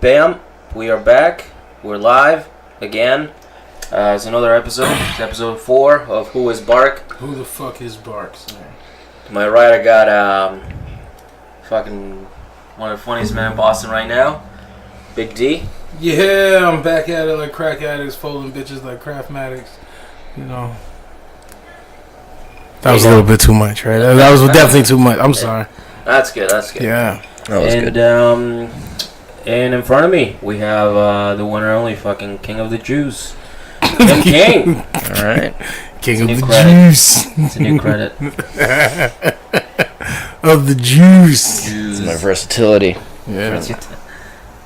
Bam, we are back. We're live again. It's another episode. It's episode 4 of Who is Bark. Who the fuck is Bark? To my right, I got fucking one of the funniest men in Boston right now, Big D. Yeah, I'm back at it like crack addicts, folding bitches like Craftmatics. You know. That was a little bit too much, right? That was definitely too much. I'm sorry. That's good. That's good. Yeah. That was good. And in front of me, we have the one and only fucking King of the Jews. King. All right. King of the Jews. It's a new credit. Of the Jews. It's my versatility. Yeah.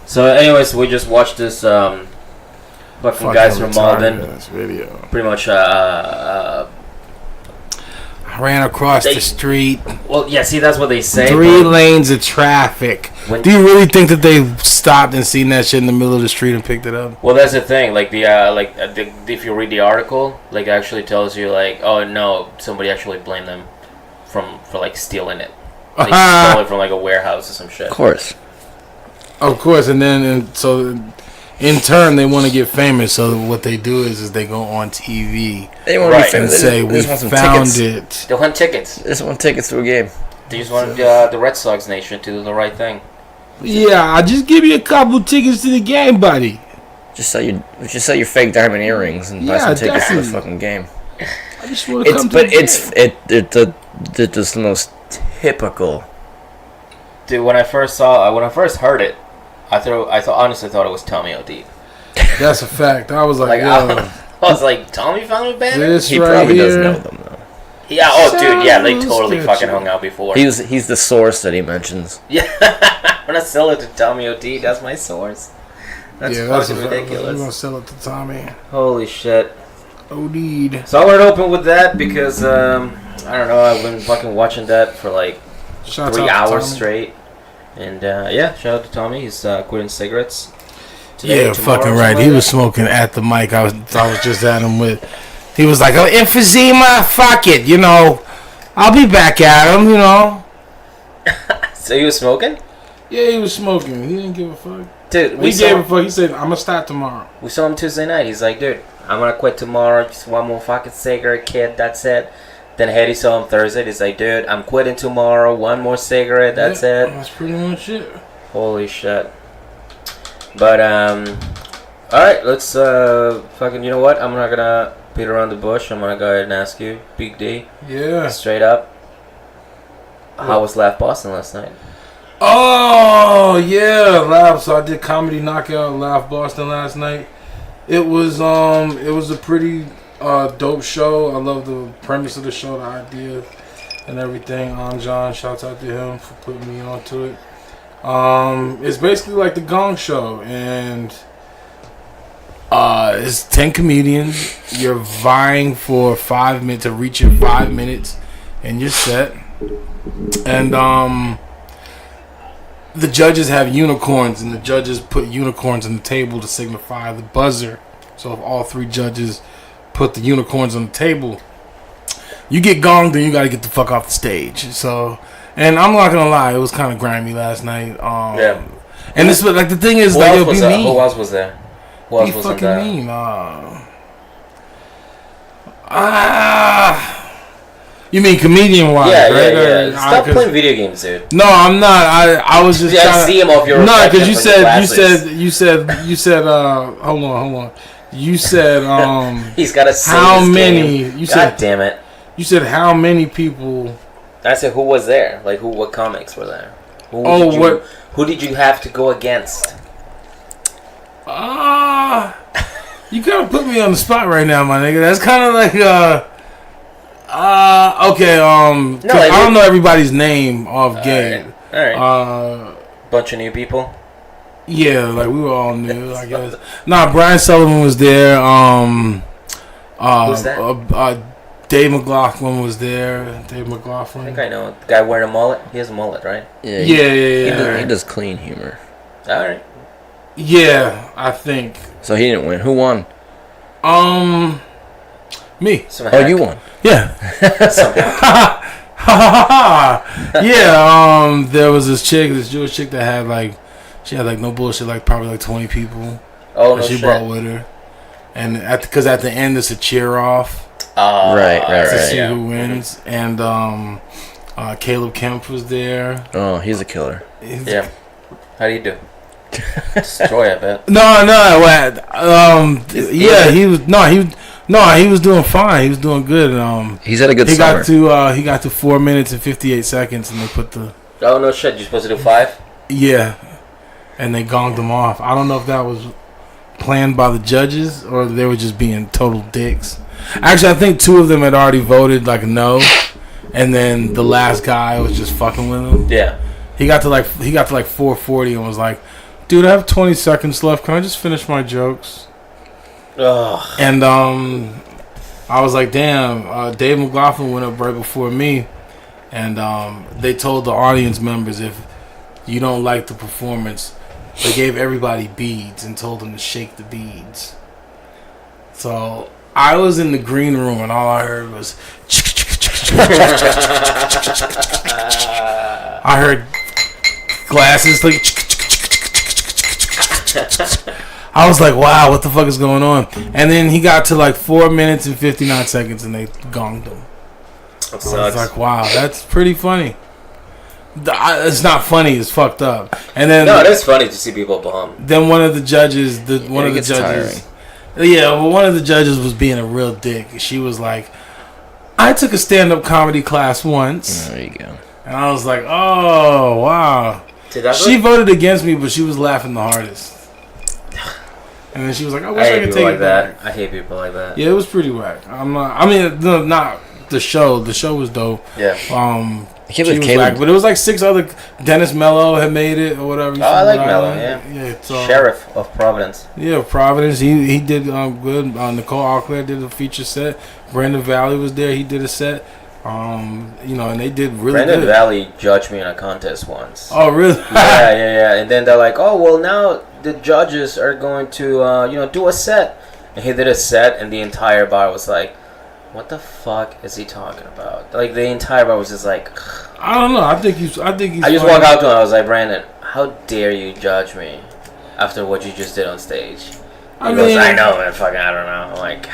So, anyways, we just watched this fucking guys from Malden. Video. Pretty much I ran across the street. Well, yeah, see, that's what they say. 3 lanes of traffic. Do you really think that they stopped and seen that shit in the middle of the street and picked it up? Well, that's the thing. Like if you read the article, like, it actually tells you, like, oh no, somebody actually blamed them for like stealing it. They stole it from like a warehouse or some shit. Of course, so in turn, they want to get famous. So what they do is they go on TV. They want to be famous and say we found tickets. it. They want tickets. They just want tickets to a game. They just want the Red Sox nation to do the right thing. Yeah, I'll just give you a couple tickets to the game, buddy. Just sell your fake diamond earrings and buy some tickets to the fucking game. I just want to come to It's the most typical. Dude, when I first heard it, I honestly thought it was Tommy O'Deep. That's a fact. I was like, yo. I was like, Tommy found a band? He probably does know them though. Yeah, dude, yeah, they totally fucking hung out before. He's the source that he mentions. Yeah, I'm gonna sell it to Tommy O'Deep. That's my source. That's fucking ridiculous. I'm gonna sell it to Tommy. Holy shit. O'Deep. So I wanted to open with that because, I don't know, I've been fucking watching that for like 3 hours straight. And, shout out to Tommy. He's quitting cigarettes. Today, fucking right. He was smoking at the mic. I was just at him with. He was like, "Oh, emphysema, fuck it, you know. I'll be back at him, you know." So he was smoking? Yeah, he was smoking. He didn't give a fuck. Dude, he gave a fuck. He said, "I'm gonna start tomorrow." We saw him Tuesday night. He's like, "Dude, I'm gonna quit tomorrow. Just one more fucking cigarette, kid. That's it." Then Hetty saw him Thursday. He's like, "Dude, I'm quitting tomorrow. One more cigarette. That's it." That's pretty much it. Holy shit. But all right, let's fucking. You know what? I'm not gonna beat around the bush. I'm gonna go ahead and ask you, Big D. Yeah. Straight up. How was Laugh Boston last night? Oh yeah, Laugh. So I did Comedy Knockout Laugh Boston last night. It was a pretty dope show. I love the premise of the show, the idea, and everything. John, shouts out to him for putting me onto it. It's basically like the Gong Show, and it's 10 comedians. You're vying for 5 minutes to reach your 5 minutes in your set, and the judges have unicorns, and the judges put unicorns on the table to signify the buzzer. So if all 3 judges put the unicorns on the table, you get gonged, then you got to get the fuck off the stage. So, and I'm not gonna lie, it was kind of grimy last night. Yeah. And this, like, the thing is, who like, else was there? Who else was there? Who else be was fucking there? mean. You mean comedian wise? Yeah, right? yeah. Stop playing video games, dude. No, I'm not. I was just trying to see him off your. No, because you said. Hold on. You said he's got to say how his many? Game. You God said, damn it. You said how many people? I said who was there? Like what comics were there? Who did you have to go against? You kind of put me on the spot right now, my nigga. That's kind of like okay. No, like, I don't know everybody's name off game. All right. Bunch of new people. Yeah, like we were all new, I guess. Nah, Brian Sullivan was there. Who's that? Dave McLaughlin was there. Dave McLaughlin. I think I know. The guy wearing a mullet. He has a mullet, right? Yeah. He does clean humor. All right. Yeah, I think. So he didn't win. Who won? Me. You won. Yeah. Yeah. There was this Jewish chick that had like She had like no bullshit, like probably like 20 people. Oh, that no she shit. brought with her. And because at the end it's a cheer off. Right. To see yeah. who wins. And Caleb Kemp was there. Oh, he's a killer. Yeah. How do you do? Destroy, I bet. He was doing fine. He was doing good. He's had a good summer. He got to 4 minutes and 58 seconds, and they put the. Oh no shit! You're supposed to do 5. Yeah, and they gonged him off. I don't know if that was planned by the judges or they were just being total dicks. Actually, I think 2 of them had already voted like no, and then the last guy was just fucking with him. Yeah. He got to like 4:40 and was like, "Dude, I have 20 seconds left. Can I just finish my jokes?" Ugh. And I was like, "Damn." Dave McLaughlin went up right before me, and they told the audience members if you don't like the performance, they gave everybody beads and told them to shake the beads. So I was in the green room and all I heard was. I heard glasses like. I was like, wow, what the fuck is going on? And then he got to like 4 minutes and 59 seconds and they gonged him. That sucks. I was like, wow, that's pretty funny. It's not funny, it's fucked up. And then no, it is funny to see people bomb. Then one of the judges, one of the judges was being a real dick. She was like, I took a stand-up comedy class once. There you go. And I was like, oh, wow. She voted against me, but she was laughing the hardest. And then she was like, I wish I could take it back. I hate people like that. Yeah, it was pretty whack. Not the show. The show was dope. Yeah. She was whack, but it was like 6 other. Dennis Mello had made it or whatever. I like Mello. Yeah. Sheriff of Providence. Yeah, Providence. He did good. Nicole Auclair did a feature set. Brandon Valley was there. He did a set. And they did really Brandon good. Valley judged me in a contest once. Oh, really? yeah. And then they're like, oh, well, now the judges are going to, do a set. And he did a set, and the entire bar was like, what the fuck is he talking about? Like, the entire bar was just like... I don't know. I think he's. I just walked out to him. I was like, Brandon, how dare you judge me after what you just did on stage? He goes, I know, man. Fucking, I don't know. I'm like,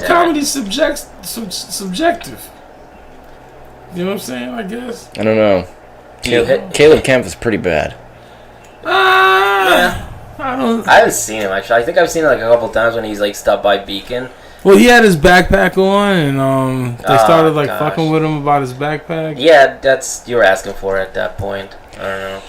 comedy's subjective. You know what I'm saying? I guess. I don't know. Caleb Kemp is pretty bad. Yeah. I haven't seen him actually. I think I've seen him like a couple times when he's like stopped by Beacon. Well, he had his backpack on, and they started fucking with him about his backpack. Yeah, you were asking for it at that point. I don't know.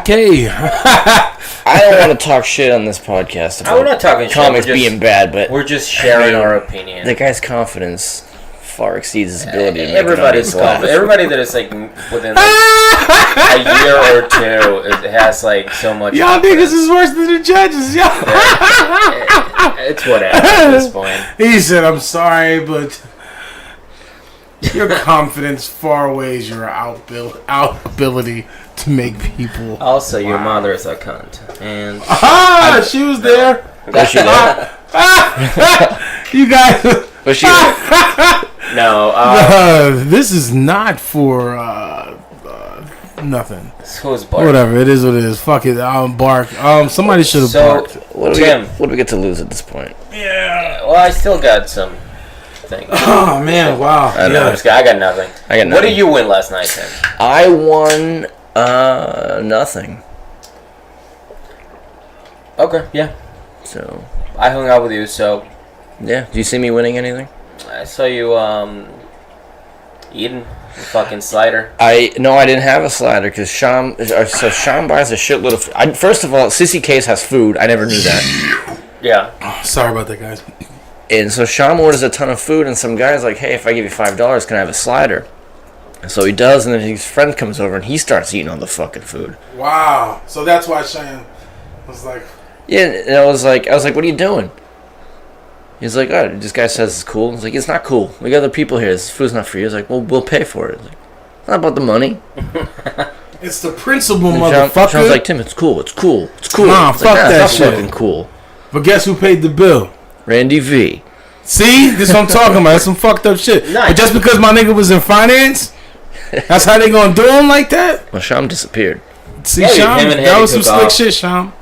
Okay. I don't want to talk shit on this podcast about we're not talking comics shit. being bad, but we're just sharing our opinion. The guy's confidence far exceeds his ability to make everybody's confident. Everybody that is like within like, a year or 2, it has like so much. Y'all niggas is worse than the judges, y'all. It's whatever at this point. He said, "I'm sorry, but your confidence far weighs your ability to make people." Also, your mother is a cunt, and she was there. Was she there? You guys. Was she there? No. This is not for nothing. Who's barking? Whatever, it is what it is. Fuck it, I'll bark. Somebody should have barked. What do we get to lose at this point? Yeah. Well, I still got some things. Oh man, wow. I got nothing. What did you win last night, Tim? I won nothing. Okay, yeah. So I hung out with you, so yeah. Do you see me winning anything? I saw you eating a fucking slider. I didn't have a slider because Sham buys a shitload of. First of all, Sissy Case has food. I never knew that. Yeah. Sorry about that, guys. And so Sham orders a ton of food, and some guy's like, "Hey, if I give you $5, can I have a slider?" And so he does, and then his friend comes over, and he starts eating all the fucking food. Wow. So that's why Shane was like. Yeah, and I was like, "What are you doing?" He's like, "Oh, this guy says it's cool." I was like, "It's not cool. We got other people here. This food's not for you." He's like, "Well, we'll pay for it." Like, it's not about the money. It's the principle, motherfucker. Sean's like, "Tim, it's cool. It's cool. It's cool." Nah, fuck that it's shit. Fucking cool. But guess who paid the bill? Randy V. See, this is what I'm talking about. That's some fucked up shit. Nice. But just because my nigga was in finance, that's how they gonna do him like that? Well, Sham disappeared. See, Yeah, Sham, him and that Henny was some took slick off. shit, Sham.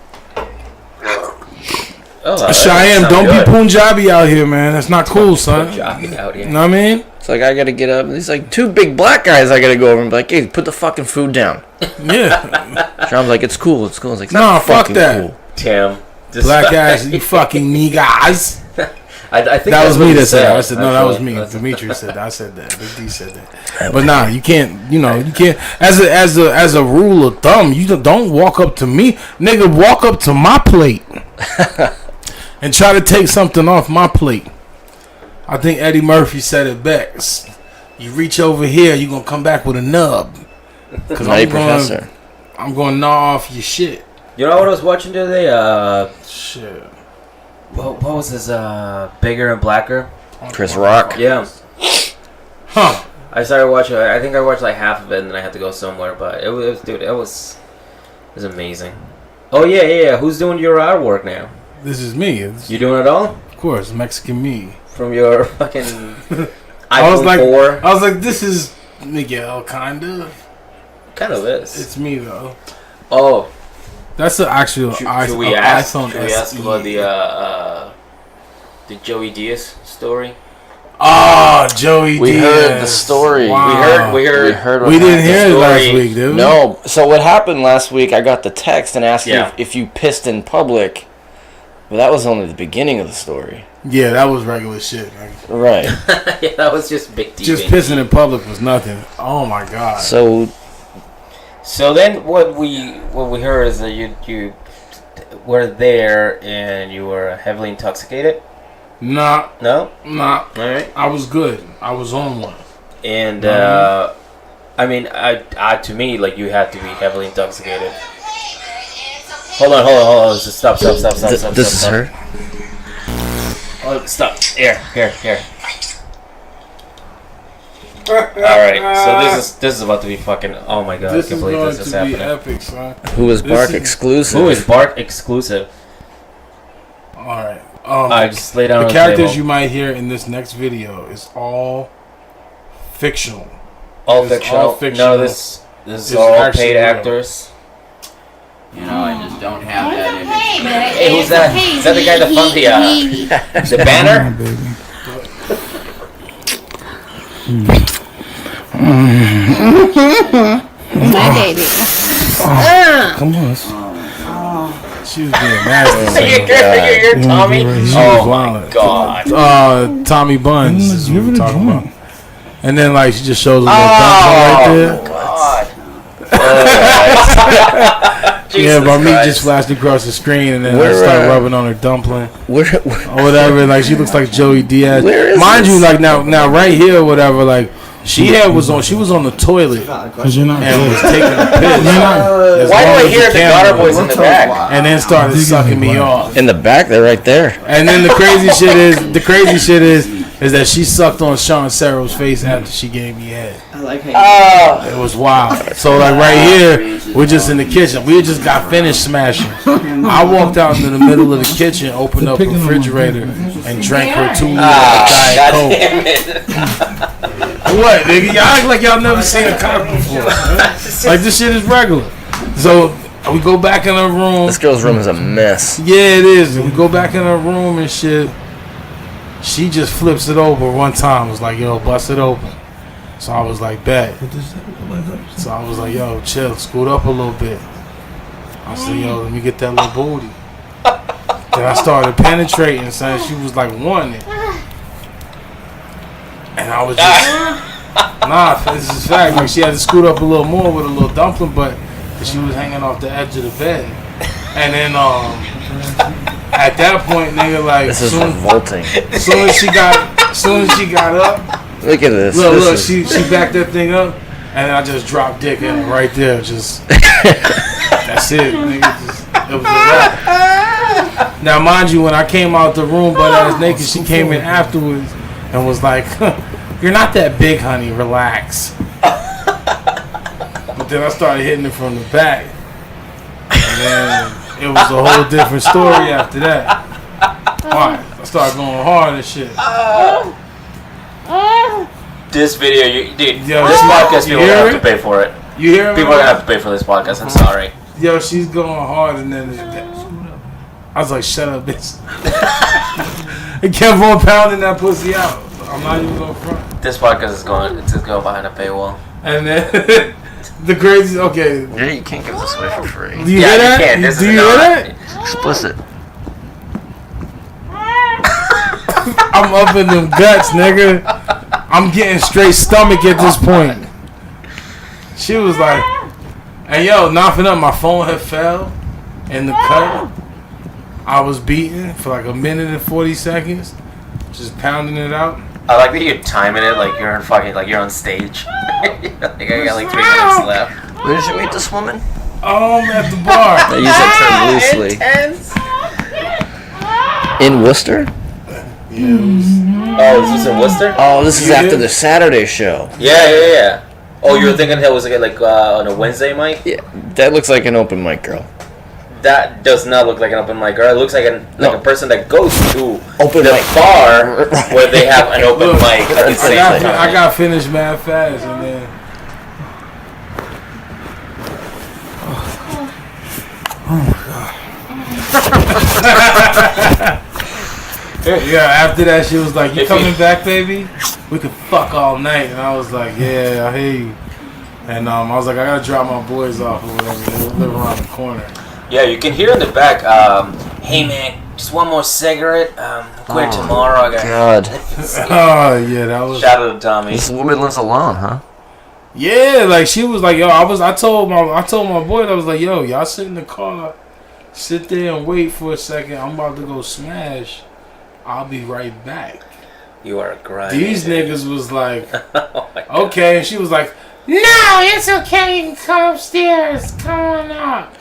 Oh, that Cheyenne, sounds don't good. be Punjabi out here, man. That's not cool, son. Jogging out here. You know what I mean? It's like I gotta get up. These like two big black guys. I gotta go over and be like, hey, put the fucking food down. Yeah. Sean's like, it's cool. It's cool. It's like, Nah, fuck fucking that. Cool. Tim. Black ass, you fucking niggas. I think That was me what he that said it. I said, no, that was actually. me. Dimitri said that. I said that. Big D said that. But nah, you can't, you can't, as a rule of thumb, you don't walk up to me. Nigga, walk up to my plate and try to take something off my plate. I think Eddie Murphy said it best. You reach over here, you're going to come back with a nub. Because I'm going to gnaw off your shit. You know what I was watching the other day? Shit. What was his, Bigger and Blacker? Chris Rock. Yeah. Huh. I started watching, I think I watched like half of it and then I had to go somewhere, but it was dude, it was amazing. Oh, yeah. Who's doing your artwork now? This is me. You doing it all? Of course, Mexican me. From your fucking iPhone I was 4? like, this is Miguel, kind of. Kind of is. It's me, though. Oh. That's the actual Should we ask SE. about the Joey Diaz story? Oh, Joey We Diaz. heard the story. Wow. We heard. what We didn't happened. hear it last story. week, did we? No. So what happened last week? I got the text and asked Yeah. if you pissed in public. But that was only the beginning of the story. Yeah, that was regular shit. Man. Right. Yeah, that was just big deep. Just pissing in public was nothing. Oh my god. So then what we heard is that you were there and you were heavily intoxicated. Nah. No. All right. I was good. I was on one. And I mean, I to me, like, you had to be heavily intoxicated. Hold on. Just stop. this is her. Oh, stop. Here. Alright, so this is about to be fucking. Oh my god, This I can't is believe going this is to be happening. epic, son. Who is Bark is- exclusive? Who is Bark exclusive? All right. I just lay down The on characters table. you might hear in this next video is all fictional. all it's fictional. all fictional. No, this is It's all actually paid real. actors. You know, I just don't have that in me. Hey, who's that? Is that the guy that funded the banner? My baby. Come on. She was being nasty. You're Tommy. She Oh was my wild. god. Tommy Buns is what we're talking about. And then like she just shows a little right there. God. Yeah, but me Christ. just flashed across the screen and then I Where, started rubbing on her dumpling Where or whatever. Like she looks like Joey Diaz. Where is Mind this? you, like now right here, or whatever. Like she was on the toilet Because you're not and was good. taking a piss. As Why do long I as hear the camera Goddard was- boys in the back? And then started sucking me off. in the back? They're right there. And then the crazy shit is that she sucked on Sean Serrow's face after she gave me head. I like how It was wild. So like right here, we're just in the kitchen. We just got finished smashing. I walked out into the middle of the kitchen, opened up a refrigerator, and drank her 2 liters of Diet God Coke. damn it. What, nigga? Y'all act like y'all never seen a cop before. Like this shit is regular. So we go back in her room. This girl's room is a mess. Yeah, it is. We go back in her room and shit. She just flips it over one time. Was like, yo, bust it open. So I was like, bet. So I was like, yo, chill, scoot up a little bit. I said, yo, let me get that little booty. Then I started penetrating, son. She was like wanting it. And I was just, this is fact. Like she had to scoot up a little more with a little dumpling, but she was hanging off the edge of the bed. And then at that point, nigga, like This is revolting. soon as she got up, Look at this. look, This is- she backed that thing up, and I just dropped dick in it right there. Just that's it, nigga. It was a wrap. Now, mind you, when I came out the room butt ass naked, she came in afterwards and was like, "You're not that big, honey. Relax." But then I started hitting it from the back, and then it was a whole different story after that. Alright, I started going hard and shit. This video, dude, Yo, this podcast, you people hear have it? to pay for it. You hear me? People are gonna have to pay for this podcast. I'm sorry. Yo, she's going hard, and then I was like, "Shut up, bitch!" It kept on pounding that pussy out. I'm not even going front. This podcast is going. It's going behind a paywall. And then the crazy. Okay, Yeah, you can't give this away for free. do you hear that? You can't. This Do is you hear that? Explicit. I'm up in them guts, nigga. I'm getting straight stomach at this point. She was like, "Hey, yo, nothing up." My phone had fell in the cut. I was beating for like a minute and 40 seconds, just pounding it out. I like that you're timing it like you're on fucking like you're on stage. Like I got like 3 minutes left. Where did you meet this woman? At the bar. I use that term loosely. In Worcester? Oh, is this in Worcester? Oh, this is You after did? the Saturday show. Yeah. Oh, you were thinking that was like on a Wednesday mic? Yeah, that looks like an open mic girl. That does not look like an open mic girl. It looks like a person that goes to Open the mic. bar where they have an open Look, mic at the same I time. got finished mad fast, and then. Yeah, after that, she was like, "You If coming you- back, baby? We could fuck all night." And I was like, "Yeah, I hear you." And I was like, "I gotta drop my boys off or whatever. They live around the corner." Yeah, you can hear in the back, "Hey man, just one more cigarette. Quit tomorrow." I got God. Oh yeah, that was. Shout out to Tommy. This woman lives alone, huh? Yeah, like she was like, "Yo," I told my boys, I was like, "Yo, y'all sit in the car, sit there and wait for a second. I'm about to go smash. I'll be right back." You are a grind. These niggas was like, Oh my God. "Okay," and she was like, "No, it's okay. You can come upstairs. Come on up."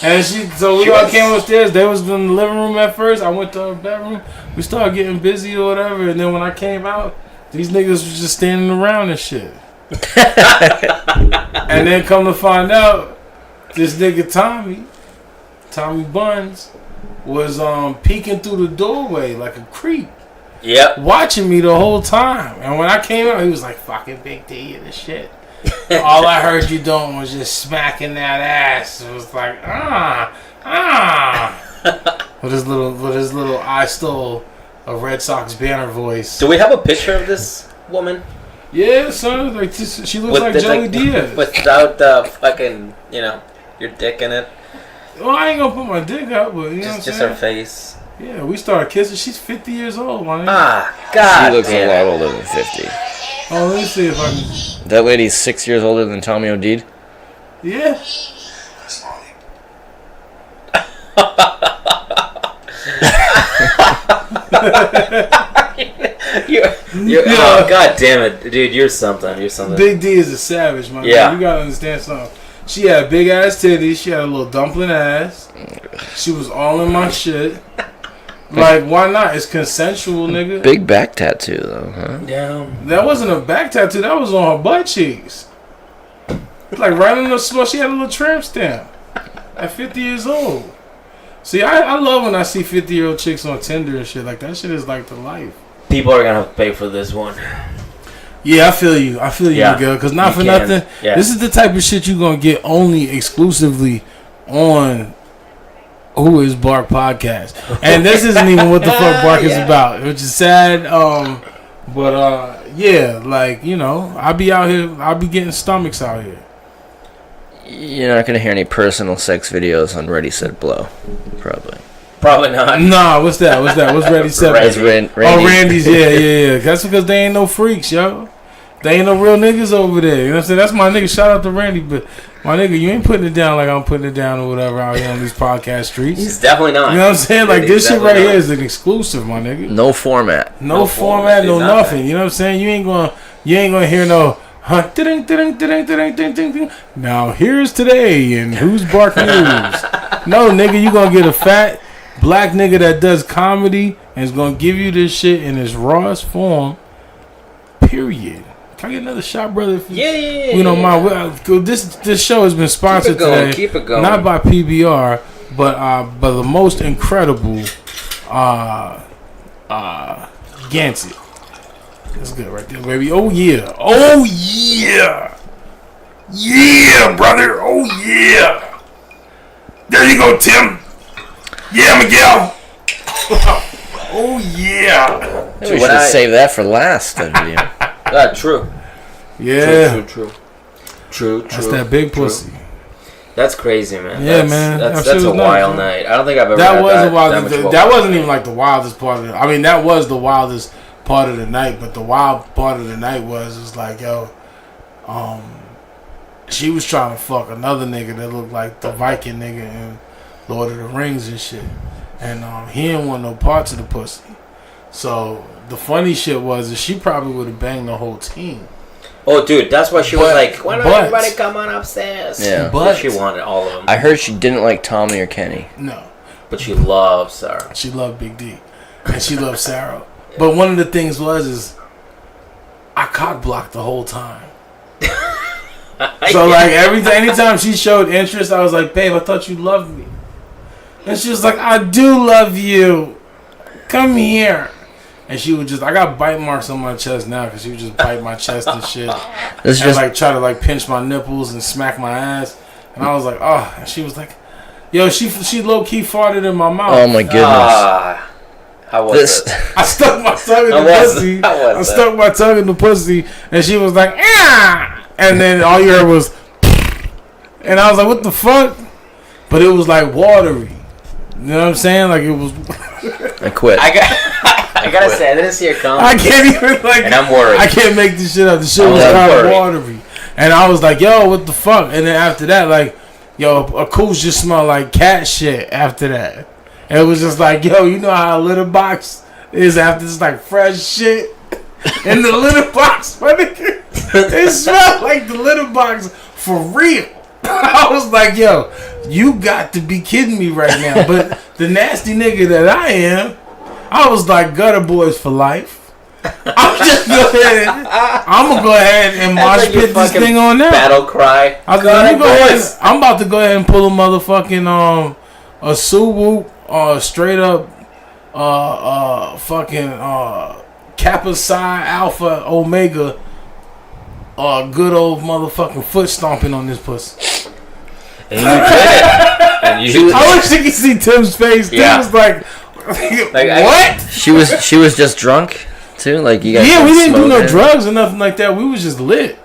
And so we all came upstairs. They was in the living room at first. I went to her bedroom. We started getting busy or whatever. And then when I came out, these niggas was just standing around and shit. And then come to find out, this nigga Tommy Buns, was peeking through the doorway like a creep, Yep. watching me the whole time. And when I came out, he was like, "Fucking Big D and the shit." All I heard you doing was just smacking that ass. It was like, with his little I stole a Red Sox banner voice. Do we have a picture of this woman? Yeah, son, like she looks like Joey Diaz. Without the fucking, your dick in it. Well, I ain't gonna put my dick out, but you know what I'm Just saying? her face. Yeah, we started kissing. She's 50 years old, man. God. She looks a damn lot it. older than 50. Oh, let me see if I can. That lady's 6 years older than Tommy O'Deed. Yeah. Oh, God damn it, dude! You're something. Big D is a savage, man. Yeah. You gotta understand something. She had big ass titties. She had a little dumpling ass. She was all in my shit. Like, why not? It's consensual, nigga. Big back tattoo, though, huh? Damn. That wasn't a back tattoo. That was on her butt cheeks. Like, right on the small. She had a little tramp stamp. At 50 years old. See, I love when I see 50-year-old chicks on Tinder and shit. Like, that shit is like the life. People are gonna have to pay for this one. Yeah, I feel you. Yeah. Miguel. Because not You for can. nothing, Yeah. this is the type of shit you're going to get only exclusively on Who Is Bark podcast. And this isn't even what the fuck Bark is about, which is sad. But yeah, like, I be out here, I be getting stomachs out here. You're not gonna hear any personal sex videos on Ready Set Blow, probably. Probably not. Nah, what's that? What's Ready Set? That's Randy. Randy. Oh, Randy's, yeah. That's because they ain't no freaks, yo. They ain't no real niggas over there. You know what I'm saying? That's my nigga. Shout out to Randy, but my nigga, you ain't putting it down like I'm putting it down or whatever out here on these podcast streets. He's definitely not. You know what I'm saying? Like, this shit right Definitely here not. is an exclusive, my nigga. No format. No format, no nothing. nothing. You know what I'm saying? You ain't gonna hear no. Ding, ding, ding, ding, ding, ding, ding, ding. Now here's today and Who's Bark News. No, nigga, you gonna get a fat black nigga that does comedy and is gonna give you this shit in its rawest form. Period. Can I get another shot, brother? If Yeah. you don't mind. This show has been sponsored today. Keep it going. Not by PBR, but the most incredible Gansett. That's good right there, baby. Oh yeah. Yeah, brother. Oh, yeah. There you go, Tim. Yeah, Miguel. Oh, yeah. We should have saved that for last video. True. Yeah. True. That's that big pussy. That's crazy, man. Yeah, man. That's That a shit was wild nuts, night. I don't think I've ever That had was that. a wild. That That wasn't even like the wildest part of it. I mean, that was the wildest part of the night. But the wild part of the night was like, yo, she was trying to fuck another nigga that looked like the Viking nigga in Lord of the Rings and shit. And he didn't want no parts of the pussy. So the funny shit was that she probably would have banged the whole team. Oh, dude, that's why she was like, why don't but- everybody come on upstairs? Yeah. But She wanted all of them. I heard she didn't like Tommy or Kenny. no, But she loves Sarah. she loved Big D, and she loved Sarah. But one of the things is I cock blocked the whole time. So like anytime she showed interest, I was like, babe, I thought you loved me. And she was like, I do love you. Come here. And she would just, I got bite marks on my chest now because she would just bite my chest and shit. This is And just like try to like pinch my nipples and smack my ass. And I was like, oh. And she was like, yo, she low key farted in my mouth. oh my goodness. How was it? I stuck my tongue in How the was pussy. it? How was I it? stuck my tongue in the pussy, and she was like, ah! And then all you heard was, and I was like, what the fuck? But it was like watery. You know what I'm saying? Like it was. I quit. I gotta say, I didn't see her come. I can't even like. And I'm worried. I can't make this shit up. The shit was I'm kind of worried. watery, and I was like, yo, what the fuck? And then after that, like, yo, a coos just smelled like cat shit. After that, and it was just like, yo, you know how a litter box is after this like fresh shit in the litter box, my nigga. It smelled like the litter box for real. I was like, yo, you got to be kidding me right now. But the nasty nigga that I am, I was like, gutter boys for life. I'm gonna go ahead and mosh That's like your pit this fucking thing on now. Battle cry. I was like, let me go ahead. I'm about to go ahead and pull a motherfucking a Subaru straight up fucking Kappa Psi Alpha Omega good old motherfucking foot stomping on this pussy. And you did it. And you did it. I wish you could see Tim's face. Yeah. Tim was like what? She was just drunk too. Like you guys. Yeah, we didn't do no smoking? drugs or nothing like that. We was just lit.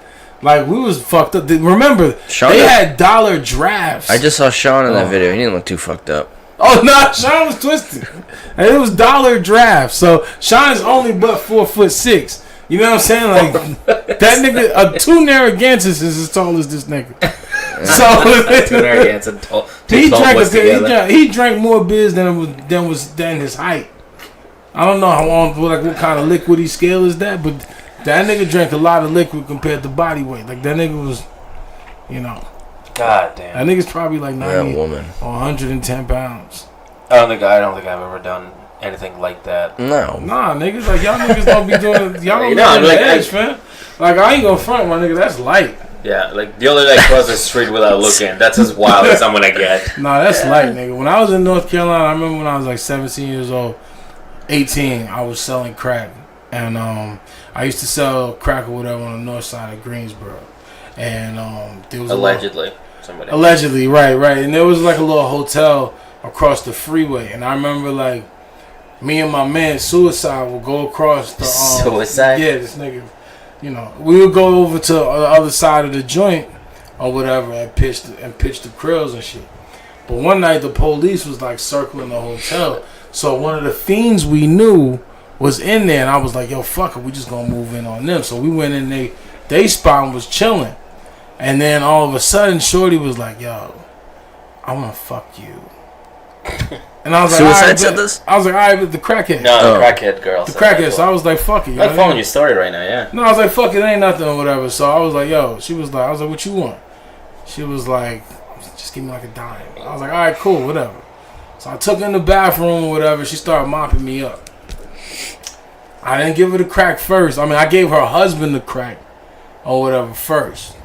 Like we was fucked up. Remember, Sean they did- had dollar drafts. I just saw Sean in that video. He didn't look too fucked up. Oh no, Sean was twisted. And it was dollar drafts. So Sean's only but 4'6". You know what I'm saying? Like that nigga, two Narraganses is as tall as this nigga. So Two Narragansett tall. he Two tall boys together. he drank more beers than his height. I don't know how long, like what kind of liquidy scale is that, but that nigga drank a lot of liquid compared to body weight. Like that nigga was, you know, God damn. that nigga's probably like 90 That woman. or 110 pounds. I don't think I've ever done anything like that. No. Nah, niggas, like y'all niggas don't be doing, y'all don't You be know, on the like, edge, fam. Like I ain't gonna front, my nigga. That's light. Yeah, like the only like cross the street without looking. That's as wild as I'm gonna get. Nah, that's light, nigga. When I was in North Carolina, I remember when I was like 17 years old, 18, I was selling crack, and I used to sell crack or whatever on the north side of Greensboro, and there was Allegedly, somebody. allegedly, right, and there was like a little hotel across the freeway, and I remember like me and my man Suicide would go across the Suicide? Yeah, this nigga. You know, we would go over to the other side of the joint or whatever and pitch the krills and shit. But one night the police was like circling the hotel, so one of the fiends we knew was in there, and I was like, "Yo, fuck it, we just gonna move in on them." So we went in they spot and was chilling, and then all of a sudden, Shorty was like, "Yo, I wanna fuck you." And I was like, Suicide "Alright, said but-" this? I was like, "Alright, but the crackhead." No, the Oh. crackhead girl. The said that crackhead. So I was like, fuck it. you I'm know? following your story right now, yeah. No, I was like, fuck it, ain't nothing or whatever. So I was like, yo, she was like, I was like, what you want? She was like, just give me like a dime. I was like, all right, cool, whatever. So I took her in the bathroom or whatever. She started mopping me up. I didn't give her the crack first. I mean, I gave her husband the crack or whatever first.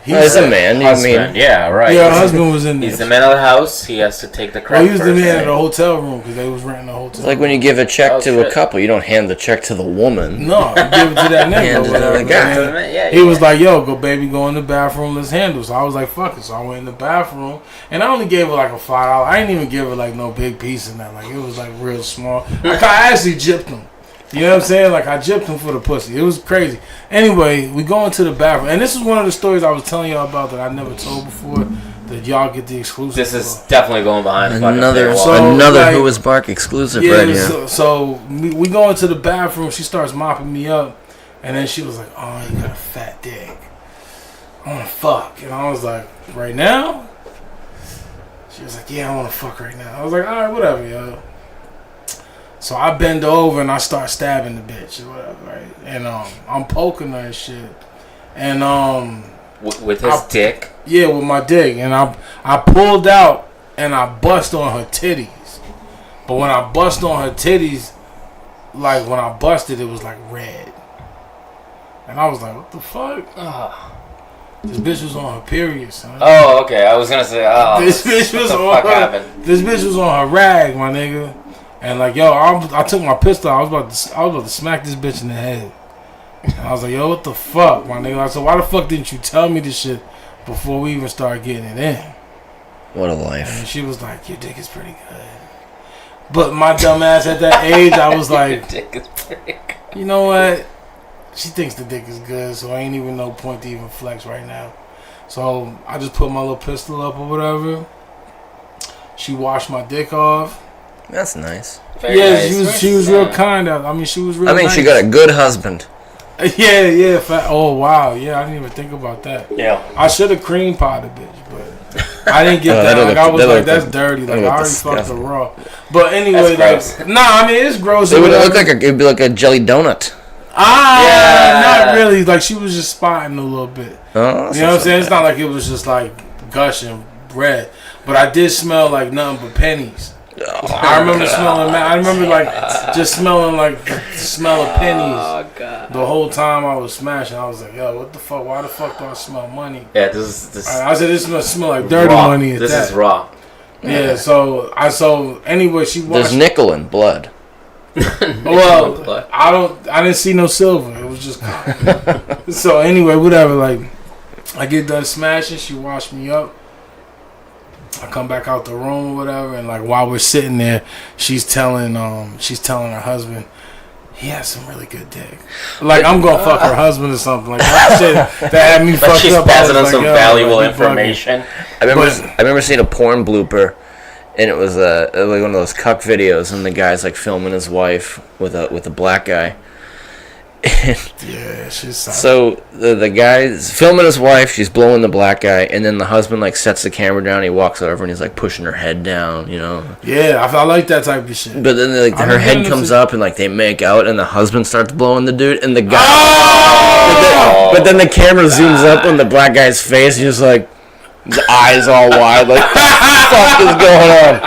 He's a man. You Husband. mean? Yeah, right. Yeah, her husband was in there. He's the man of the house. He has to take the Oh, credit. he was the man in the hotel room because they was renting the hotel. It's like when you give a check Oh, to shit. a couple, you don't hand the check to the woman. No, you give it to that nigga. Hand or it to whatever, the guy. man. Yeah, He was like, yo, go baby, go in the bathroom, let's handle. So I was like, fuck it. So I went in the bathroom and I only gave her like a $5. I didn't even give her like no big piece in that. Like it was like real small. Like I actually gypped him. You know what I'm saying? Like I gypped him for the pussy. It was crazy. Anyway, we go into the bathroom. And this is one of the stories I was telling y'all about that I never told before. That y'all get the exclusive. This is definitely going behind the fucking Another, paywall. So, another like- Who is Bark exclusive Yeah, right here. so we go into the bathroom. She starts mopping me up. And then she was like, oh, you got a fat dick. I want to fuck. And I was like, right now? She was like, yeah, I want to fuck right now. I was like, all right, whatever, yo. So I bend over and I start stabbing the bitch or whatever, right? And I'm poking her and shit. And with his dick. yeah, with my dick. And I pulled out and I bust on her titties. But when I bust on her titties, like when I busted, it was like red. And I was like, what the fuck? This bitch was on her period, son. Oh, okay. I was gonna say, This bitch was what the on fuck her. happened? This bitch was on her rag, my nigga. And like, yo, I took my pistol. I was about to smack this bitch in the head. And I was like, yo, what the fuck, my nigga? I said, why the fuck didn't you tell me this shit before we even started getting it in? What a life. And she was like, your dick is pretty good. But my dumb ass at that age, I was like, Your dick is pretty good. you know what? She thinks the dick is good, so ain't even no point to even flex right now. So I just put my little pistol up or whatever. She washed my dick off. That's nice. Very Yeah, nice. she was real kind. I mean, she was real. I think nice. she got a good husband. Yeah. Oh wow, yeah. I didn't even think about that. Yeah. I should have cream pied the bitch, but I didn't get Oh, that. that'll Like look- I was that'll like, look that's dirty. Like I that'll look already fucked her disgusting. raw. But anyway, That's like, nah. I mean, it's gross. It or would whatever. look like it'd be like a jelly donut. Yeah. Not really. Like she was just spotting a little bit. Oh, You know what I'm saying? It's not like it was just like gushing red. But I did smell like nothing but pennies. I remember smelling. I remember like just smelling like the smell of pennies. Oh god. The whole time I was smashing, I was like, yo, what the fuck? Why the fuck do I smell money? Yeah, this I said, this smell like dirty raw. money. At This that. is raw. Yeah, so anyway, she There's watched. nickel in blood. Well, I didn't see no silver. It was just copper. So anyway, whatever. Like, I get done smashing. She washed me up. I come back out the room or whatever, and like while we're sitting there, she's telling her husband, he has some really good dick. Like I'm gonna fuck her husband or something like that. Shit that had me But fucked she's up. I passing was on some yo, valuable like, you bugging. information. I remember seeing a porn blooper, and it was like one of those cuck videos, and the guy's like filming his wife with a black guy. Yeah, she's So the guy's filming his wife, she's blowing the black guy, and then the husband like sets the camera down, he walks over and he's like pushing her head down, you know. Yeah, I like that type of shit. But then like I'm her head gonna comes see- up and like they make out, and the husband starts blowing the dude, and the guy. Oh! But then the camera zooms up on the black guy's face, and he's like, the eyes all wide, like what the fuck is going on?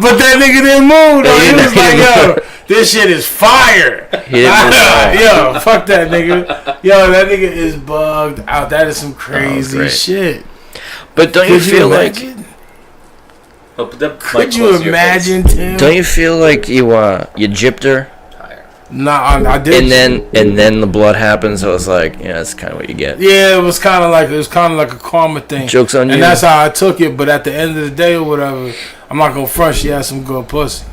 But that nigga didn't move though. He Yeah, was like, yo, this shit is fire. He didn't move at all. Yo, fuck that nigga. Yo, that nigga is bugged out. That is some crazy great. shit. But don't you Could feel like? imagine? Could You imagine, Tim? Don't you feel like you gypped her, Nah, I did. and then the blood happened, so it's like, yeah, that's kind of what you get. Yeah, it was kind of like a karma thing. Joke's on you. And that's how I took it. But at the end of the day or whatever, I'm not gonna front. She had some good pussy.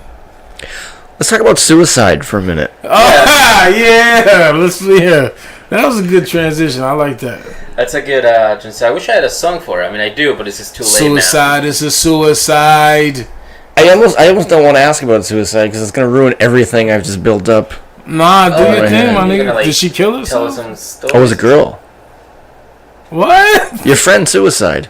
Let's talk about suicide for a minute. Oh yeah, let's yeah. That was a good transition. I like that. That's a good. I wish I had a song for it. I mean, I do, but it's just too late Suicide is a suicide. I almost don't want to ask about suicide because it's gonna ruin everything I've just built up. Nah, do your right thing, here. my You're nigga. gonna, like, Did she kill now. Tell us herself? some stories. Oh, it was a girl. What? Your friend suicide.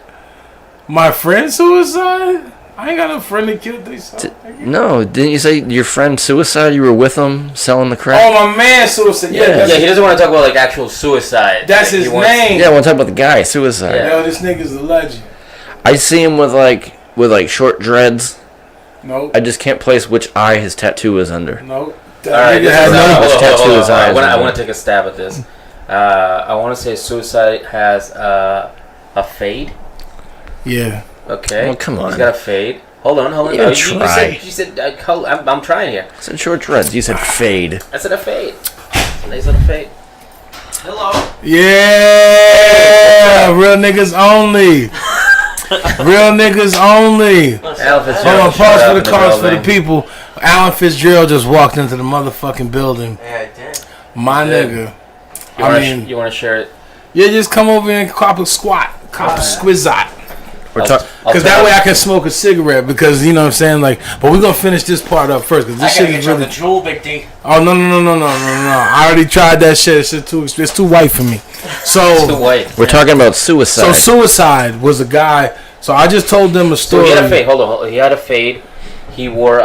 My friend suicide? I ain't got no friend that killed themselves. No, didn't you say your friend suicide? You were with him selling the crack. Oh, my man suicide. Yeah, Yeah. that's, Yeah, he doesn't want to talk about like actual suicide. that's Like, his he wants- name. Yeah, I want to talk about the guy suicide. Yeah. Yo, this nigga's a legend. I see him with short dreads. Nope. I just can't place which eye his tattoo is under. Nope. All right, That this nigga had is, no. hold on, hold on, tattoo hold on. his eyes I on. want to take a stab at this. I want to say suicide has A fade? Yeah. Okay. Well, come on. He's got a fade. Hold on. You No, try. you said I'm trying here. I said short dreads. You said fade. I said a fade. They said a fade. Hello. Yeah. Real niggas only. Real niggas only. Alan Fitzgerald. Hold on, showed pause up for in the cause for the building. people. Alan Fitzgerald just walked into the motherfucking building. Yeah, I did. My did. nigga. You want to share it? Yeah, just come over and cop a squat. Cop a squizot. We're talking. Because that way I can smoke a cigarette. Because, you know what I'm saying? Like, but we're going to finish this part up first. Because this shit is really. Jewel, Big D. Oh, no. I already tried that shit. It's too white for me. So, Too white. We're talking about suicide. so Suicide was a guy. So I just told them a So story. he had a fade. Hold on. He had a fade. He wore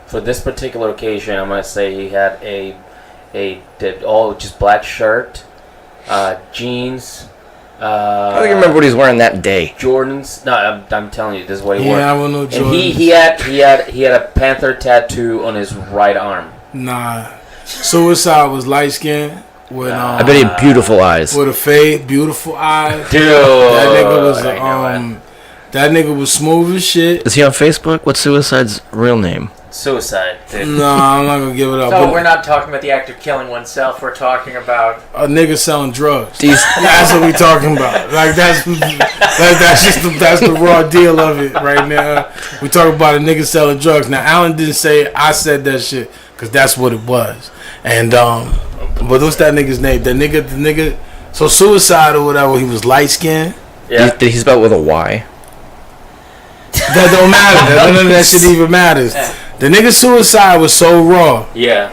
for this particular occasion, I'm gonna say he had just black shirt, jeans. I don't even remember what he's wearing that day. Jordans. No, I'm telling you, this is what he wore. Yeah, I will know And Jordan. he had a panther tattoo on his right arm. Nah. Suicide was light skinned with I bet he had beautiful eyes. with a fade, beautiful eyes. Dude, That nigga was I know it. that nigga was smooth as shit. Is he on Facebook? What's Suicide's real name? Suicide. Dude. No, I'm not gonna give it up. So But we're not talking about the act of killing oneself. We're talking about a nigga selling drugs. These That's what we talking about. Like that's the raw deal of it right now. We talk about a nigga selling drugs. Now Alan didn't say I said that shit because that's what it was. And but what's that nigga's name? The nigga. So Suicide or whatever. He was light skinned. Yeah. did he spell it with a Y? That don't matter. None of that shit even matters. The nigga Suicide was so raw. Yeah.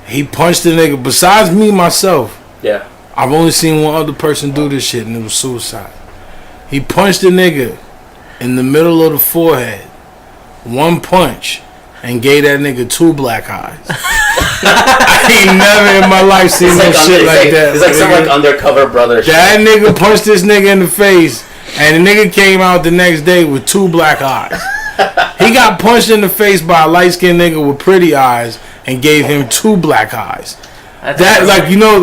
He punched the nigga. Besides me myself, Yeah. I've only seen one other person do this shit, and it was Suicide. He punched the nigga in the middle of the forehead, one punch, and gave that nigga 2 black eyes. I ain't never in my life seen no shit like that. It's like some nigga. like undercover brother shit. That nigga punched this nigga in the face, and the nigga came out the next day with 2 black eyes. He got punched in the face by a light skinned nigga with pretty eyes and gave him 2 black eyes. That like you know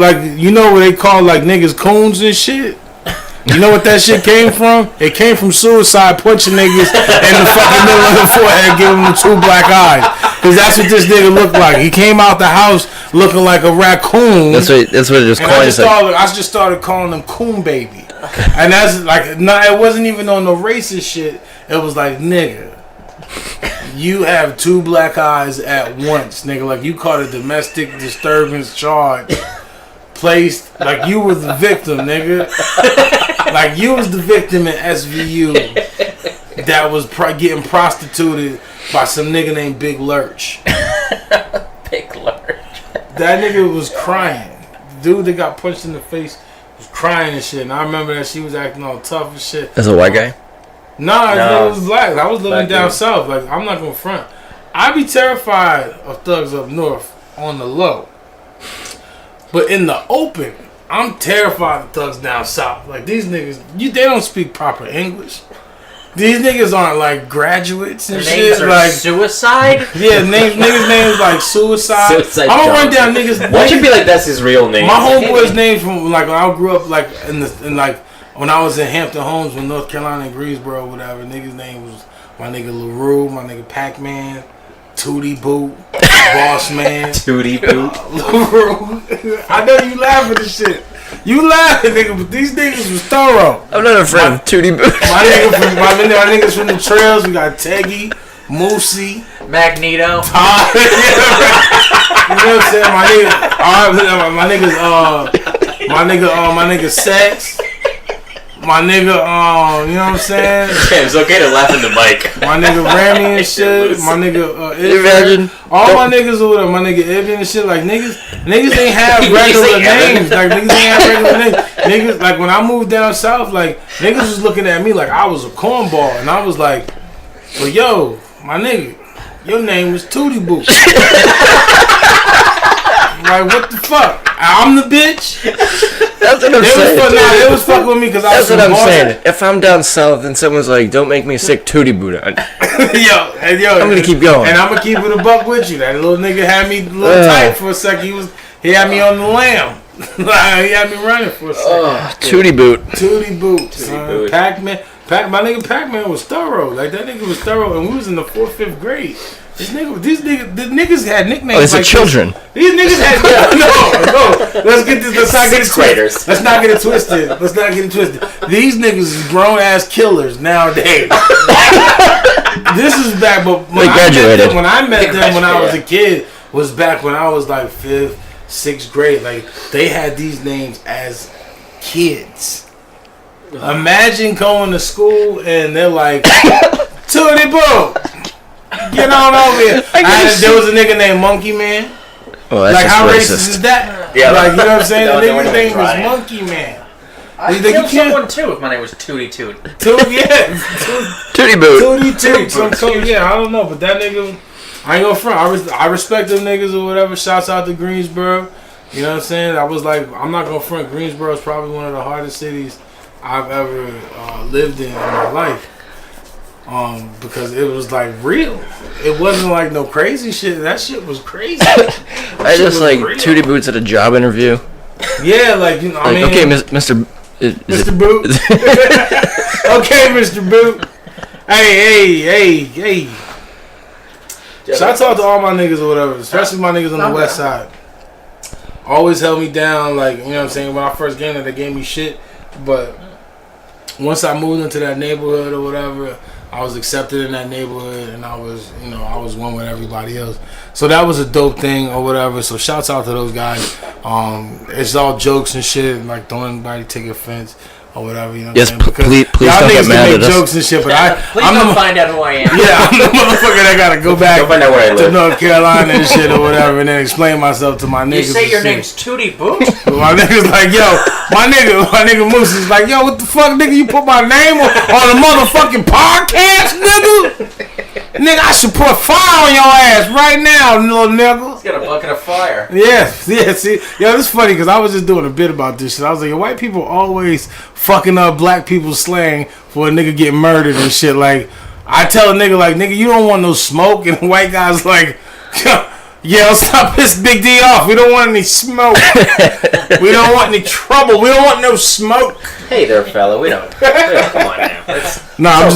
what they call like niggas coons and shit. You know what that shit came from? It came from Suicide punching niggas in the fucking middle of the forehead and giving them 2 black eyes. Cause that's what this nigga looked like. He came out the house looking like a raccoon. That's what it was And called. I just started calling him Coon Baby. And that's like, no, it wasn't even on no racist shit. It was like, nigga, you have 2 black eyes at once, nigga. Like, you caught a domestic disturbance charge placed, like you was the victim, nigga. Like, you was the victim in SVU that was getting prostituted by some nigga named Big Lurch. Big Lurch. That nigga was crying. The dude that got punched in the face was crying and shit. And I remember that she was acting all tough and shit. As a white guy? Nah, No. it was black. I was living Black down dude. south. Like, I'm not gonna front. I be terrified of thugs up north on the low. But in the open, I'm terrified of thugs down south. Like, these niggas, they don't speak proper English. These niggas aren't like graduates and their shit. names are Like, Suicide. yeah, niggas' names like Suicide. Suicide I'm gonna run Johnson. down niggas. Why should it be like that's his real name? My homeboy's name from like when I grew up like in like when I was in Hampton Homes in North Carolina in Greensboro, whatever. Nigga's name was my nigga LaRue, my nigga Pac-Man, Tooty Boot, Boss Man. Tooty Boot. LaRue. I know you laughing at shit. You laughing, nigga, but these niggas was thorough. I'm not a friend of Tooty Boot. My niggas from the trails. We got Teggy, Moosey, Magneto. you know what I'm saying? My nigga Sex. My nigga, you know what I'm saying? Okay, it's okay to laugh in the mic. My nigga Ramy and shit. My nigga, Imagine. all my niggas or whatever. My nigga Ibn and shit. Like niggas ain't have regular say Evan? names. Like niggas ain't have regular names. Niggas like when I moved down south, like niggas was looking at me like I was a cornball, and I was like, well, yo, my nigga, your name was Tooty Boot. Like what the fuck? I'm the bitch. That's what I'm saying. They was fucking with me because I was That's what from I'm Boston. saying. If I'm down south and someone's like, "Don't make me sick, Tooty Boot," I'm I'm gonna keep going. and I'm gonna keep it a buck with you. That little nigga had me a little tight for a second. He had me on the lamb. He had me running for a second. Tooty boot. Tooty boot. Tooty boot. Pac-Man. My nigga Pac-Man was thorough. Like, that nigga was thorough, and we was in the 4th, 5th grade. The niggas had nicknames. Oh, these like are children. These niggas had no. Let's get this. Let's not get it Sixth graders. twisted. Let's not get it twisted. Let's not get it twisted. These niggas is grown ass killers nowadays. This is back, but when I met them when I was a kid was back when I was like 5th, 6th grade. Like, they had these names as kids. Imagine going to school and they're like, Tooty Boo, get on over here. There was a nigga named Monkey Man. Oh, that's like, just how racist. racist is that? Yeah, like, you know what I'm saying? No, The no one nigga's name was trying. Monkey Man. I You think killed you can't- someone too if my name was Tooty Toot. Tooty boot. Tooty Toot. Yeah, I don't know, but that nigga, I ain't gonna front. I respect them niggas or whatever. Shouts out to Greensboro. You know what I'm saying? I was like, I'm not gonna front. Greensboro is probably one of the hardest cities I've ever lived in my life. Because it was like real. It wasn't like no crazy shit. That shit was crazy. I just like real. Tooty boots at a job interview. Yeah, like, you know, I Like, mean, okay, Mr. Mr. Boot. Okay, Mr. Boot. Hey. Shout out to all my niggas or whatever, especially my niggas on the west side. Always held me down, like, you know what I'm saying? When I first came there, they gave me shit. But once I moved into that neighborhood or whatever, I was accepted in that neighborhood, and I was, you know, I was one with everybody else. So that was a dope thing or whatever. So shouts out to those guys. It's all jokes and shit, and like, don't anybody take offense or whatever, you know what Yes, I'm saying? Because please y'all don't niggas get mad can at make us. jokes and shit, but Please I'm don't the, find out who I am. yeah, I'm the motherfucker that gotta go back Don't find out where I to live. North Carolina and shit or whatever, and then explain myself to my You niggas. say and your shit. name's Tooty Boot? My nigga's like, yo, my nigga Moose is like, yo, what the fuck, nigga? You put my name on a motherfucking podcast, nigga? Nigga, I should put fire on your ass right now, little nigga. He's got a bucket of fire. Yeah, see, yo, this is funny because I was just doing a bit about this shit. I was like, white people always fucking up black people's slang for a nigga getting murdered and shit. Like, I tell a nigga, like, nigga, you don't want no smoke, and the white guy's like, yeah, let's stop this Big D off. We don't want any smoke. We don't want any trouble. We don't want no smoke. Hey there, fella. We don't. Come on now. No, I'm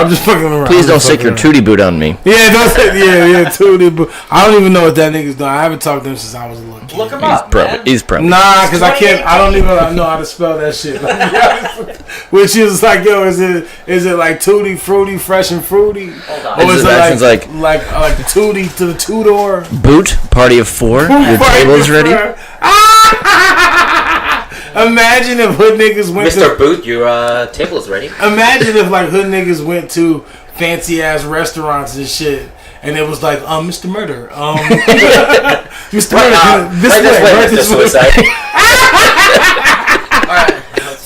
just fucking around. Please I'm don't just stick fucking your around. Tooty boot on me. Yeah, don't say, yeah, Tooty. But I don't even know what that nigga's doing. I haven't talked to him since I was a little kid. Look him up, man. He's probably. Nah, because I can't. I don't even know how to spell that shit. Which is like, yo, is it like Tooty, Fruity, Fresh and Fruity, Hold on. or is It's it actually like Tooty to the Tudor? Boot, party of 4. Your table's ready. Imagine if hood niggas went Mr. to. Boot, your table is ready. Imagine if like hood niggas went to fancy ass restaurants and shit. And it was like, Mr. Murder, Mr. Murder, Right this way, Mr. Suicide.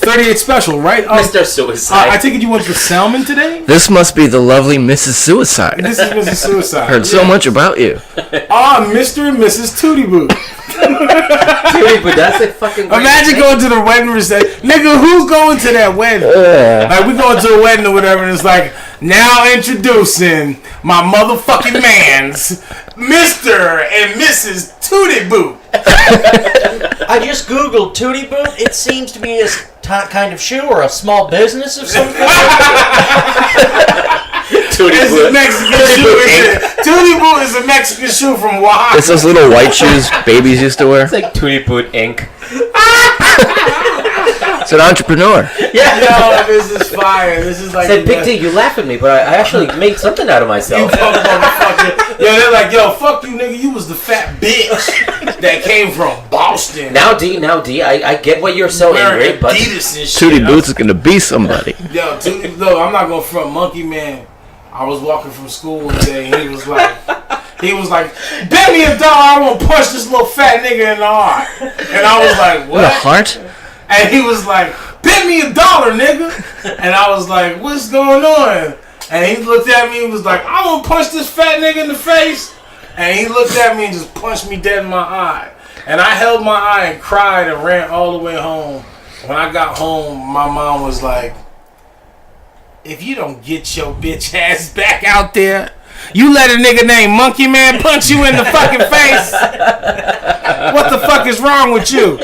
38 special, right? Mr. Suicide. I take it you went to Salmon today? This must be the lovely Mrs. Suicide. This is Mrs. Suicide. Heard so much about you. Mr. and Mrs. Tooty Boot. Dude, but that's a fucking great Imagine name. going to the wedding reception. Nigga, who's going to that wedding? Like, we going to a wedding or whatever, and it's like, now introducing my motherfucking mans, Mr. and Mrs. Tooty Boot. I just googled Tooty Boot. It seems to be a kind of shoe or a small business of some kind. Tooty It's a Boot. Mexican Tooty shoe. Boot It's Inc. a- Tooty Boot is a Mexican shoe from Oaxaca. It's those little white shoes babies used to wear. It's like Tooty Boot Inc. It's an entrepreneur. Yo, this is fire. This is like Said Big D, you laugh at me, but I actually made something out of You myself. fuck motherfucker. Yo, they're like, yo, fuck you, nigga. You was the fat bitch that came from Boston. Now D, I get what you're so angry, wearing but Adidas and shit. Tooty Boots is gonna be somebody. Yo, Tooty, look, I'm not gonna front Monkey Man. I was walking from school one day, and he was like, bet me $1, I won't punch this little fat nigga in the heart. And I was like, What a what? heart? And he was like, bet me $1, nigga. And I was like, what's going on? And he looked at me and was like, I won't punch this fat nigga in the face. And he looked at me and just punched me dead in my eye. And I held my eye and cried and ran all the way home. When I got home, my mom was like, if you don't get your bitch ass back out there, you let a nigga named Monkey Man punch you in the fucking face. What the fuck is wrong with you?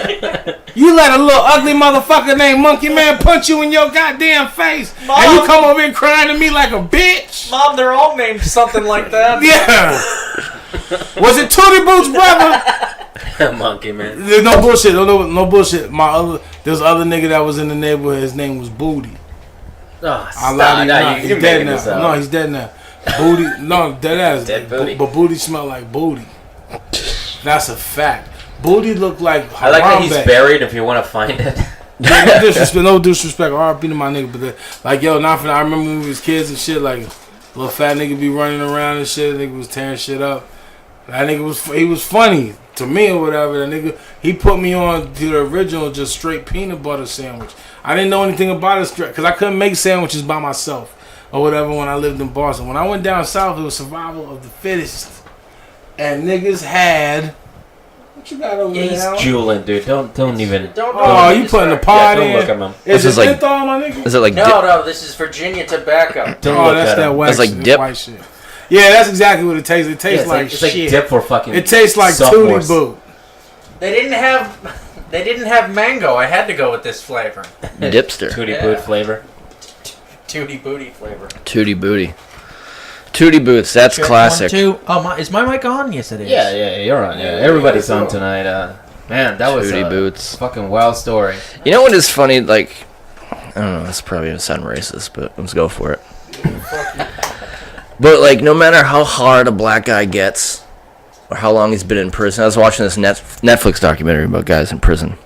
You let a little ugly motherfucker named Monkey Man punch you in your goddamn face, Mom. and you come over here crying to me like a bitch? Mom, they're all named something like that. Yeah. Was it Tooty Boots' brother? Monkey Man. There's no bullshit. No bullshit. There's other nigga that was in the neighborhood. His name was Booty. Oh, I lied to you stop. not. You're He's dead making this now. up. No, he's dead now. Booty. No, dead ass. Dead booty. But Booty smelled like booty. That's a fact. Booty looked like Harambe. I like that he's buried if you want to find it. No disrespect. R.I.P. to my nigga, but like, yo, not for that. I remember when we was kids and shit. Like, little fat nigga be running around and shit. Nigga was tearing shit up. That nigga he was funny to me or whatever. That nigga, he put me on to the original, just straight peanut butter sandwich. I didn't know anything about it because I couldn't make sandwiches by myself or whatever when I lived in Boston. When I went down south, it was survival of the fittest, and niggas had. What you got over there? He's Alan? jeweling, dude. Don't even. Oh, you putting the pod don't in? look at him. Is This is it like- menthol, my nigga? Is it like No, this is Virginia tobacco. Don't Oh, look that's at that him. wax. It's like dip. White shit. Yeah, that's exactly what it tastes. It tastes like it's shit. like dip for fucking. It tastes like sophomores. Tooty Boot. They didn't have mango. I had to go with this flavor. Dipster? Tooty Yeah. boot flavor. Tooty booty flavor. Tooty Booty. Tooty Boots, that's Check, classic. 1, 2. Oh, is my mic on? Yes, it is. Yeah, you're on. Yeah, everybody's on tonight. Man, that was Tooty a Boots. fucking wild story. You know what is funny? Like, I don't know, this probably gonna sound racist, but let's go for it. But, like, no matter how hard a black guy gets, or how long he's been in prison, I was watching this Netflix documentary about guys in prison.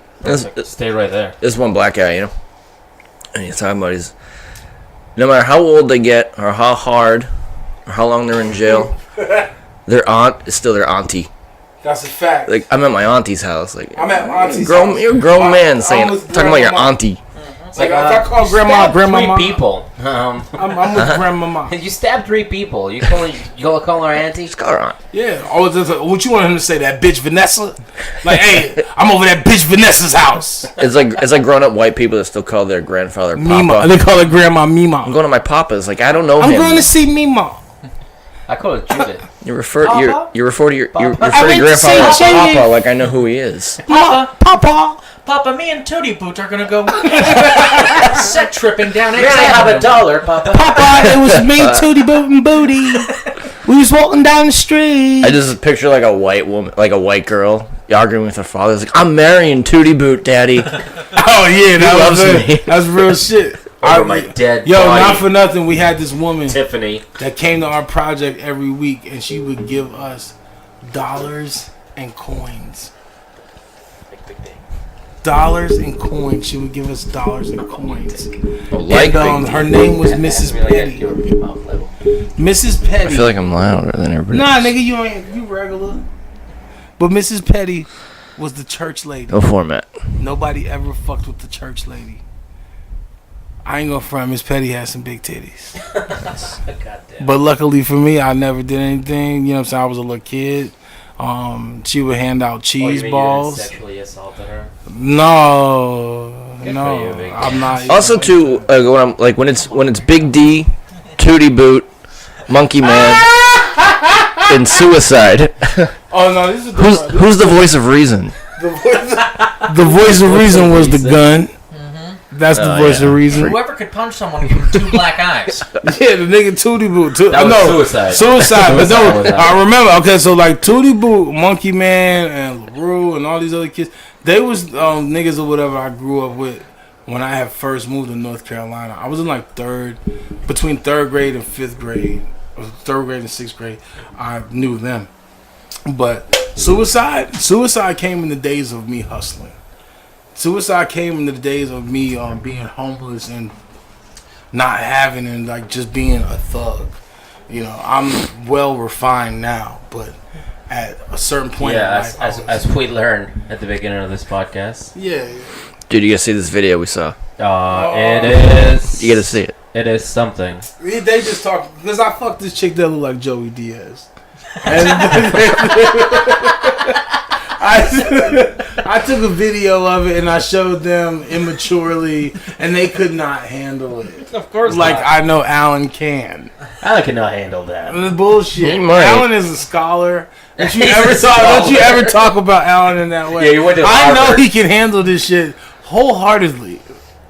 Stay right there. This one black guy, you know, and he's talking about no matter how old they get, or how hard, or how long they're in jail, their aunt is still their auntie. That's a fact. Like, I'm at my auntie's house. Like, I'm at my auntie's grown, house. you're a grown I- man I saying, was talking about your grandmama. auntie. It's Like, if I call grandma, you stabbed grandmama. three people. I'm with grandmama. You stabbed 3 people. You call her auntie? Just call her aunt. Yeah. Oh, what you want him to say? That bitch Vanessa? Like, hey, I'm over that bitch Vanessa's house. It's like grown up white people that still call their grandfather Mima. Papa. They call her Grandma I'm Mima. going to my Papa's. Like, I don't know I'm him. going to see Mima. I call her Judith. You refer Papa? you refer to your I grandfather went to as see Judith. Papa like I know who he is. Papa. Papa, me and Tooty Boot are gonna go set tripping down May I have Exile. $1, Papa? Papa, it was me, Tooty Boot and Booty. We was walking down the street. I just picture like a white woman, like a white girl, arguing with her father. It's like, I'm marrying Tooty Boot, Daddy. Oh yeah, that loves was me. That's real shit. Over my dead Yo, body. not for nothing, we had this woman Tiffany. that came to our project every week, and she would give us dollars and coins. Dollars and coins. She would give us dollars and coins. Like, And, her name was Mrs. Petty. Mrs. Petty. I feel like I'm louder than everybody. Nah, nigga, you regular. But Mrs. Petty was the church lady. No format. Nobody ever fucked with the church lady. I ain't gonna front. Miss Petty had some big titties. Goddamn. But luckily for me, I never did anything. You know what I'm saying? I was a little kid. She would hand out cheese balls. You sexually assaulted her? No, Good no, for you, big I'm not. Also, too, when it's Big D, Tooty Boot, Monkey Man, and Suicide. Oh no, this is Who's the voice of reason? the voice of reason was the gun. That's the voice of reason. Whoever could punch someone give him 2 black eyes. Yeah, the nigga Tooty Boot. That was Suicide. Suicide. But Suicide no, was I remember. Okay, so like Tooty Boot, Monkey Man, and LaRue, and all these other kids, they was niggas or whatever I grew up with when I had first moved to North Carolina. I was in like between third grade and fifth grade, or third grade and sixth grade. I knew them. But suicide came in the days of me hustling. Suicide came in the days of me being homeless and not having and like just being a thug. You know, I'm well refined now, but at a certain point in life, as we learned at the beginning of this podcast. yeah. Dude, you gotta see this video we saw. It is. You gotta see it. It is something. They just talk because I fucked this chick that looked like Joey Diaz. And I took a video of it and I showed them immaturely, and they could not handle it. Of course Like not. I know Alan can. I cannot handle that. The bullshit. He might. Alan is a scholar Don't you ever talk about Alan in that way. Yeah, you went to I know Harvard. he can handle this shit wholeheartedly.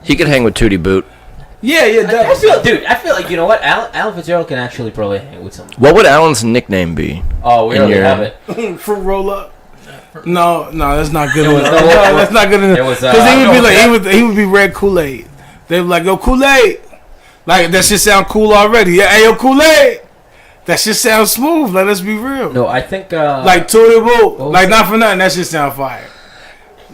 He could hang with Tooty Boot. Yeah, definitely. I feel like, you know what? Alan Fitzgerald can actually probably hang with someone. What would Alan's nickname be? Oh, we In already your- have it. For roll up. No, that's not good It was enough. no- No, that's not good enough. It was, Because he would no, be like, that- he would be red Kool-Aid. They would be like, yo, Kool-Aid. Like, that shit sound cool already. Yeah, hey, yo, Kool-Aid. That shit sounds smooth. Let us be real. No, I think... Like, Tooty Boot. was Like, it? not for nothing. That shit sound fire.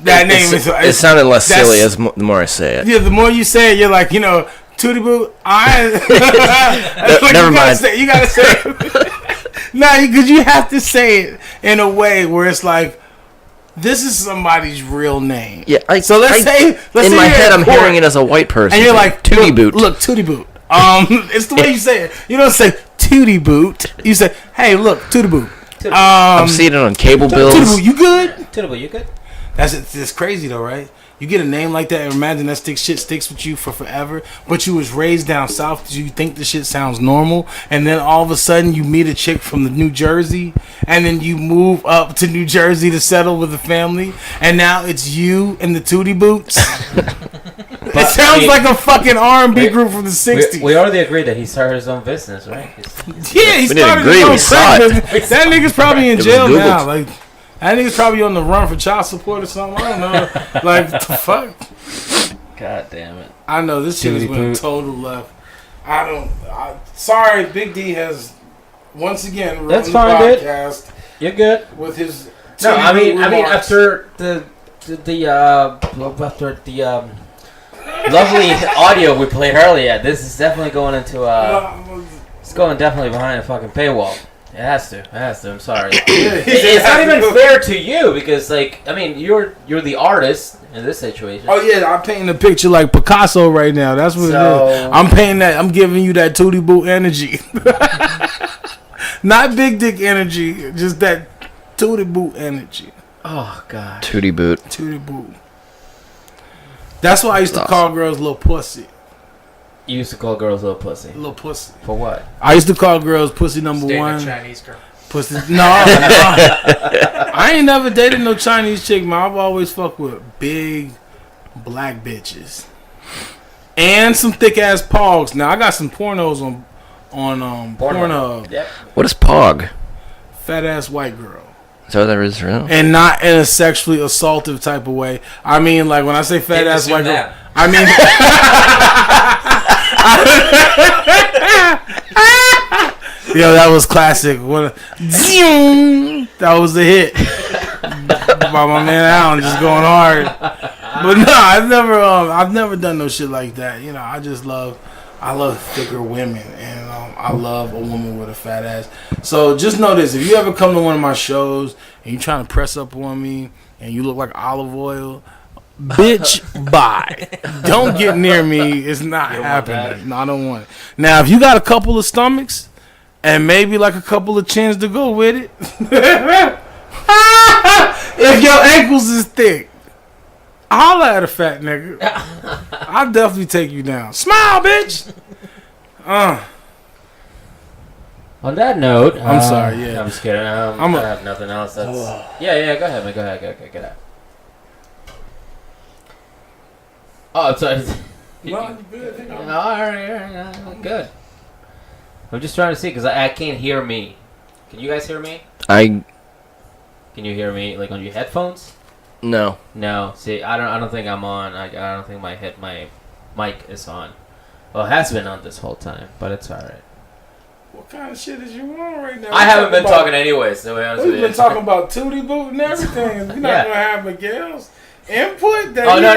That name is... It sounded less that's- silly the more I say it. Yeah, the more you say it, you're like, you know, Tooty Boot. Never mind. You gotta say it. Nah, because you have to say it in a way where it's like, this is somebody's real name. Yeah, So let's say in say my you're head, in I'm court, hearing it as a white person. and you're like, Tooty look, Boot. Look, Tooty Boot. It's the way you say it. You don't say Tooty Boot. You say, hey, look, Tooty Boot. I'm seeing it on cable bills. Tooty Boot, you good? Terrible, you good? It's crazy though, right? You get a name like that and imagine that shit sticks with you for forever, but you was raised down south, you think the shit sounds normal, and then all of a sudden you meet a chick from the New Jersey, and then you move up to New Jersey to settle with a family, and now it's you and the Tooty Boots. It sounds like a fucking R&B group from the 60s. We already agreed that he started his own business, right? Yeah, he We didn't started agree, his own we saw it. crack business. That nigga's probably in was jail Googled. now. Like, that nigga's probably on the run for child support or something. I don't know. Like, what the fuck? God damn it. I know this shit Tooty has went Boot. total left. Sorry, Big D has once again ruined That's the fine, dude. podcast You're good. with his. No, I Tooty mean, Boot remarks. after the lovely audio we played earlier, this is definitely going into it's going definitely behind a fucking paywall. It has to. I'm sorry. It's not even fair to you because, like, I mean, you're the artist in this situation. Oh yeah, I'm painting a picture like Picasso right now. That's what So- it is. I'm painting that. I'm giving you that Tooty Boot energy, not big dick energy, just that Tooty Boot energy. Oh God. Tooty Boot. Tooty Boot. That's why I used to That's call girls little pussy. You used to call girls little pussy. Little pussy. For what? I used to call girls pussy number Dating a one. Chinese girl. Pussy. No. I ain't never dated no Chinese chick, man. I've always fucked with big black bitches. And some thick ass pogs. Now I got some pornos on Pornhub. Yep. What is Pog? Fat ass white girl. Is that what that is real? And not in a sexually assaultive type of way. I mean, like when I say fat ass white girl, I mean yo, that was classic. That was the hit by my man Allen, just going hard. But no, I've never done no shit like that. You know, I love thicker women, and I love a woman with a fat ass. So just know this: if you ever come to one of my shows and you trying to press up on me, and you look like olive oil, bitch, bye. Don't get near me. It's not happening. No, I don't want it. Now, if you got a couple of stomachs and maybe like a couple of chins to go with it, if your ankles is thick, holla at a fat nigga. I'll definitely take you down. Smile, bitch. On that note, I'm sorry, yeah. I'm just kidding. I have nothing else. That's yeah. Go ahead, man. Go ahead. Get out. Oh, I'm sorry. All right, good. I'm just trying to see because I can't hear me. Can you guys hear me? I Can you hear me like on your headphones? no. No. See, I don't think I'm on. I don't think my mic is on. Well, it has been on this whole time, but it's all right. What kind of shit is you on right now? I haven't been talking anyways. To be honest with We've you. been talking about Tooty Boot and everything. We're not Yeah. gonna have Miguel's input. That Oh no!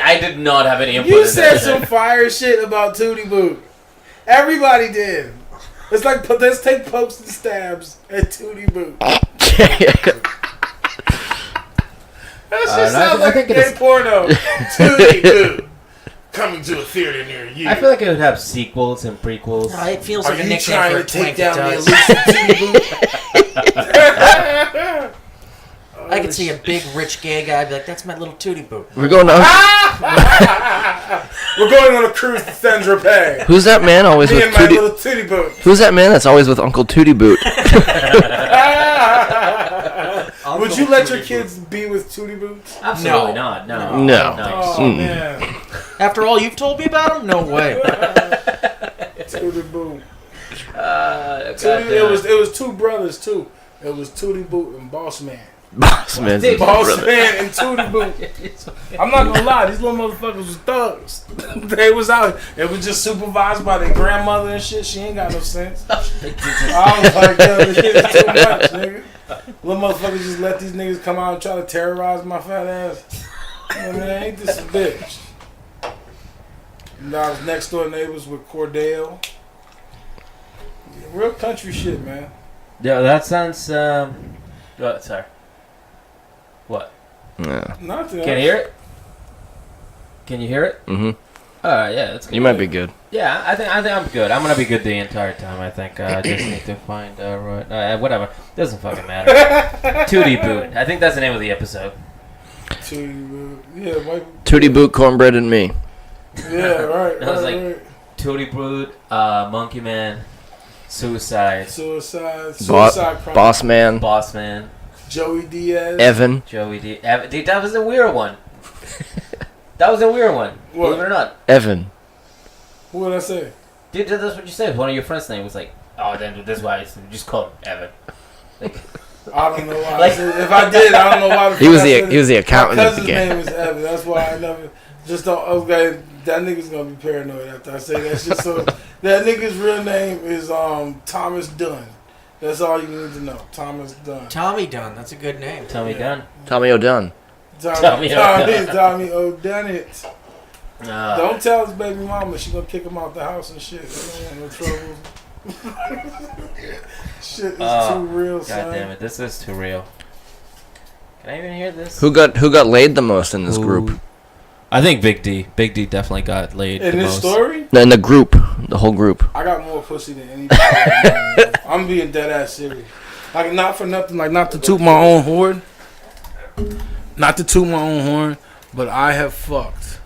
I did not have any input. You in said that some shit. fire shit about Tooty Boot. Everybody did. It's like let's take pokes and stabs at Tooty Boot. That shit no, sounds I like think a it is- gay porno. Tooty Boot coming to a theater near you. I feel like it would have sequels and prequels. It feels Are like a you nickname trying for to a take twink. down It the does. elusive Tooty Boot? I could see a big rich gay guy be like, "That's my little Tooty Boot." We're going on. We're going on a cruise to Saint Tropez. Who's that man always Me with and my Tooty? little Tooty Boot. Who's that man that's always with Uncle Tooty Boot? let your kids be with Tooty Boots? Absolutely not. No. No. Oh man, After all you've told me about him, no way. Tooty Boot. Goddamn. It was two brothers too. It was Tooty Boot and Boss Man. Boss man's a Boss brother. Man and Tooty Boot. I'm not gonna lie, these little motherfuckers was thugs. They was out. It was just supervised by their grandmother and shit. She ain't got no sense. I was like, yo, this is too much, nigga. Little motherfuckers just let these niggas come out and try to terrorize my fat ass. Oh, man, ain't this a bitch? And I was next door neighbors with Cordell. Real country shit, man. Yeah, that sounds. Sorry. What? Yeah. Nothing. Can you hear it? Can you hear it? Mm-hmm. Alright, yeah, that's good. You might be good. Yeah, I think I'm good. I'm gonna be good the entire time. I think I just need to find whatever. Doesn't fucking matter. Tooty Boot. I think that's the name of the episode. Tooty Boot. Yeah, white. Tooty Boot, Cornbread, and me. Yeah, right. I was right, like- right. Tooty Boot, Monkey Man, Suicide, Suicide Crime. Boss Man, Boss Man, Joey Diaz. Evan. Joey D. Dude, that was a weird one. That was a weird one. What? Believe it or not. Evan. What did I say? Dude, that's what you said. One of your friends' name was like, oh, then this is why I just call him Evan. Like, I don't know why. Like- I said, if I did, I don't know why. He was I the said he was the my accountant at the cousin's game. name is Evan. That's why I never just don't. Okay, that nigga's gonna be paranoid after I say that shit. So that nigga's real name is Thomas Dunn. That's all you need to know. Thomas Dunn. Tommy Dunn, that's a good name. Tommy Gunn. Tommy O'Dunn. Tommy O'Dunnett. No. Don't tell his baby mama. She gonna kick him out the house and shit. They don't want no trouble. Shit is too real, God son. damn it, this is too real. Can I even hear this? Who got laid the most in this group? I think Big D. Big D definitely got laid In the this most. story, No, in the group, the whole group. I got more pussy than anybody. I'm being dead ass serious. Like not for nothing. Like not to toot my own horn. Not to toot my own horn, but I have fucked.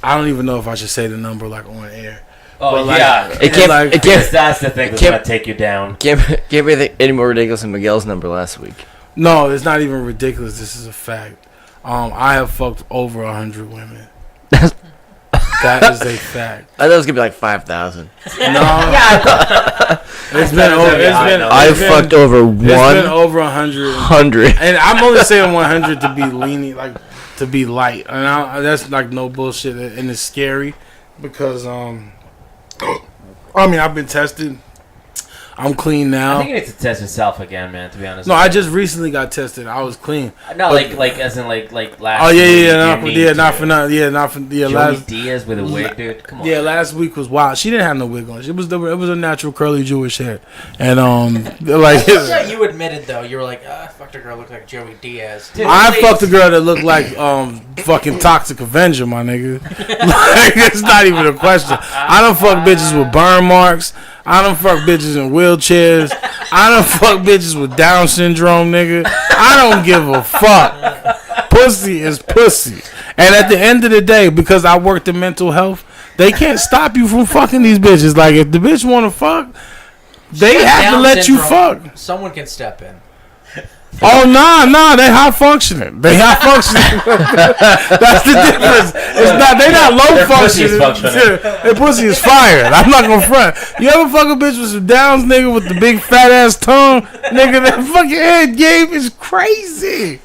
I don't even know if I should say the number like on air. Oh, But, like, yeah. It can't. like- it can't. That's the thing that's Can't- going to take you down. Can't be any more ridiculous than Miguel's number last week. No, it's not even ridiculous. This is a fact. I have fucked over 100 women. That is a fact. I thought it was gonna be like 5,000. No, it's been over. I've fucked over It's been over 100. 100. And I'm only saying 100 to be lenient, like to be light, and that's like no bullshit, and it's scary because I mean I've been tested. I'm clean I now. think you need to test yourself again, man, to be honest. No, I just recently got tested. I was clean. No, but- like as in like last Oh week, yeah, you not need to. not for Joey last. Diaz with a wig, dude. Come on. Yeah, last week was wild. She didn't have no wig on. It was a natural curly Jewish hair, and like Yeah, you admitted though. You were like, I fucked a girl looked like Joey Diaz. Dude, I please. fucked a girl that looked like fucking Toxic Avenger, my nigga. Like, it's not even a question. I don't fuck bitches with burn marks. I don't fuck bitches in wheelchairs. I don't fuck bitches with Down syndrome, nigga. I don't give a fuck. Pussy is pussy. And at the end of the day, because I worked in mental health, they can't stop you from fucking these bitches. Like, if the bitch want to fuck, they have to Down let you syndrome. fuck. Someone can step in. Oh nah, they high functioning. They high functioning. That's the difference. It's not they not low Their pussy is functioning. functioning. Their pussy is fired. I'm not gonna front. You ever fuck a bitch with some Downs, nigga, with the big fat ass tongue, nigga? That fucking head game is crazy.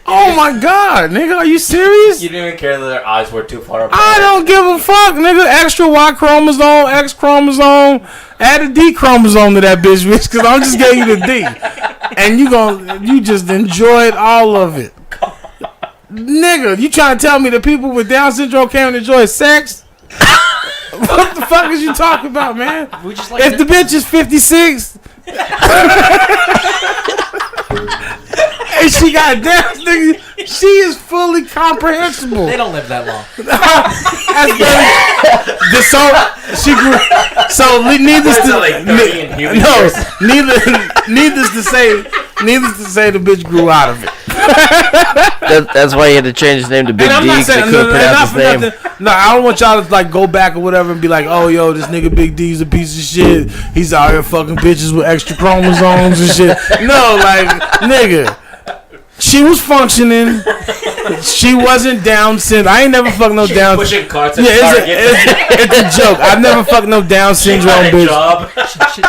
Oh my god, nigga, are you serious? You didn't even care that their eyes were too far apart. I don't give a fuck, nigga. Extra Y chromosome, X chromosome, add a D chromosome to that bitch, because I'm just getting you the D, and you just enjoyed all of it, nigga. You trying to tell me that people with Down syndrome can't enjoy sex? What the fuck is you talking about, man? We just like If the bitch is 56. And she got Down, nigga. She is fully comprehensible. they don't live that long. That's very. She grew. So needless to like 30 in human no, years. needless to say, the bitch grew out of it. That's why he had to change his name to Big D because he couldn't pronounce his name. No, I don't want y'all to like go back or whatever and be like, oh, yo, this nigga Big D's a piece of shit. He's out here fucking bitches with extra chromosomes and shit. No, like, nigga. She was functioning. She wasn't Down syndrome. I ain't never fucked no Down. Pushing carts at it's a joke. I've never fucked no Down syndrome bitch.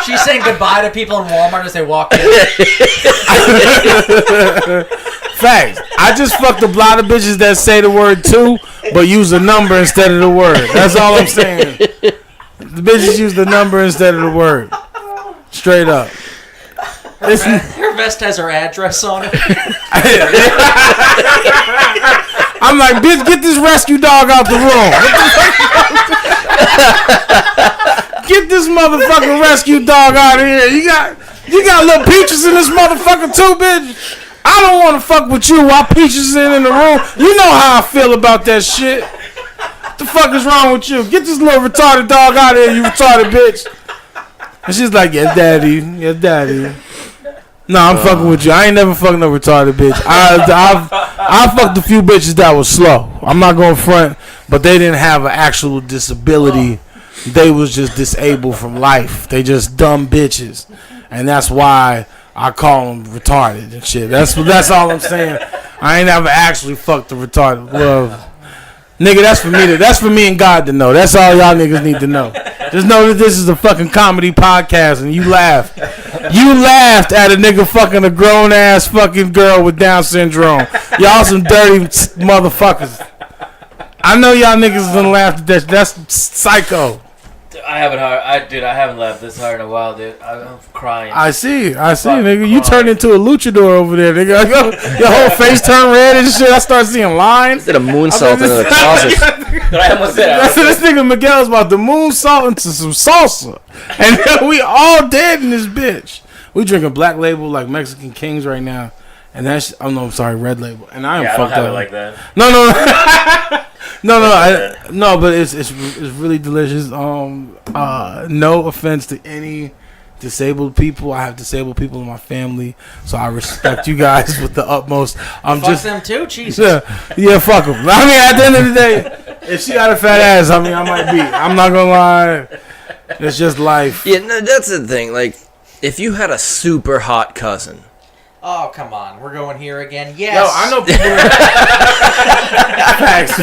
She's saying goodbye to people in Walmart as they walk in. Facts. I just fucked a lot of bitches that say the word two, but use a number instead of the word. That's all I'm saying. The bitches use the number instead of the word. Straight up. Her vest has her address on it. I'm like, bitch, get this rescue dog out the room. Get this motherfucking rescue dog out of here. You got little Peaches in this motherfucker too, bitch. I don't want to fuck with you while Peaches in the room. You know how I feel about that shit. What the fuck is wrong with you? Get this little retarded dog out of here, you retarded bitch. And she's like, yeah, daddy. Yeah, daddy. No, I'm fucking with you. I ain't never fucked no retarded bitch. I fucked a few bitches that was slow. I'm not going front, but they didn't have an actual disability. They was just disabled from life. They just dumb bitches. And that's why I call them retarded and shit. That's all I'm saying. I ain't never actually fucked the retarded. Well, nigga, that's for me and God to know. That's all y'all niggas need to know. Just know that this is a fucking comedy podcast and you laughed. You laughed at a nigga fucking a grown ass fucking girl with Down syndrome. Y'all some dirty motherfuckers. I know y'all niggas gonna laugh at that. That's psycho. I haven't laughed this hard in a while, dude. I'm crying. I see, nigga. You turned into a luchador over there, nigga. Your whole face turned red and shit. I start seeing lines. Did a moonsault into the closet. I almost did. This nigga Miguel's about to moonsault into some salsa, and we all dead in this bitch. We drinking Black Label like Mexican Kings right now, and that's I'm sorry, Red Label, and I am I fucked don't have up. it like that. No, but it's really delicious. No offense to any disabled people. I have disabled people in my family, so I respect you guys with the utmost. Fuck them too, Jesus. Yeah, fuck them. I mean, at the end of the day, if she got a fat ass, I mean, I might be. I'm not gonna lie. It's just life. Yeah, no, that's the thing. Like, if you had a super hot cousin. Oh, come on. We're going here again. Yes. Yo, I know people. Facts.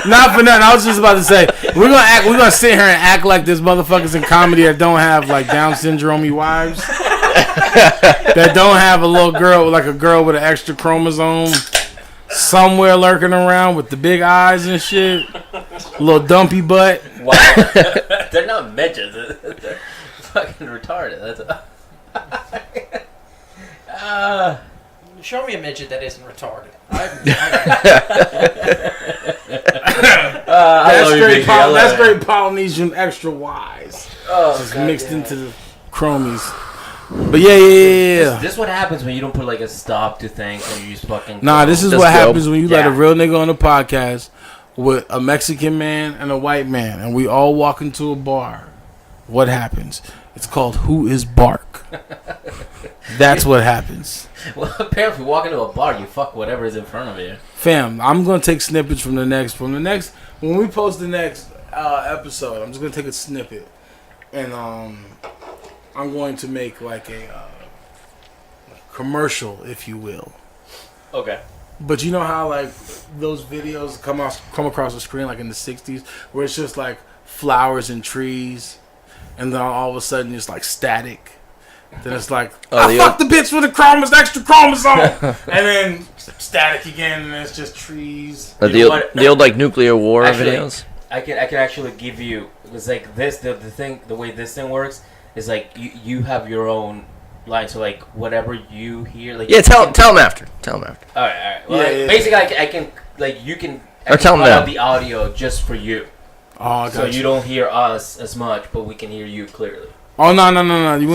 Not for nothing. I was just about to say we're gonna sit here and act like there's motherfuckers in comedy that don't have like Down syndrome wives. That don't have a little girl, like a girl with an extra chromosome somewhere lurking around with the big eyes and shit. Little dumpy butt. Wow. They're not midgets. They're fucking retarded. Show me a midget that isn't retarded. That's great Polynesian extra wise. Just mixed into the chromies. But yeah. This is what happens when you don't put like a stop to things and you just fucking. Nah, this is what happens when you let a real nigga on the podcast with a Mexican man and a white man, and we all walk into a bar. What happens? It's called Who is Bark. That's what happens. Well, apparently, if you walk into a bar, you fuck whatever is in front of you. Fam, I'm gonna take snippets from the next. When we post the next episode, I'm just gonna take a snippet, and I'm going to make like a commercial, if you will. Okay. But you know how like those videos come across the screen like in the '60s, where it's just like flowers and trees, and then all of a sudden it's like static. Then it's like, I fucked the bitch with a extra chromosome. And then static again, and it's just trees. The old like nuclear war videos. I can actually give you, it's like this, the way this thing works is like you have your own line. So like whatever you hear, like tell them after. All right. Well, basically, I can like you can. Or tell them out the audio just for you. Oh, so you don't hear us as much, but we can hear you clearly. Oh no! We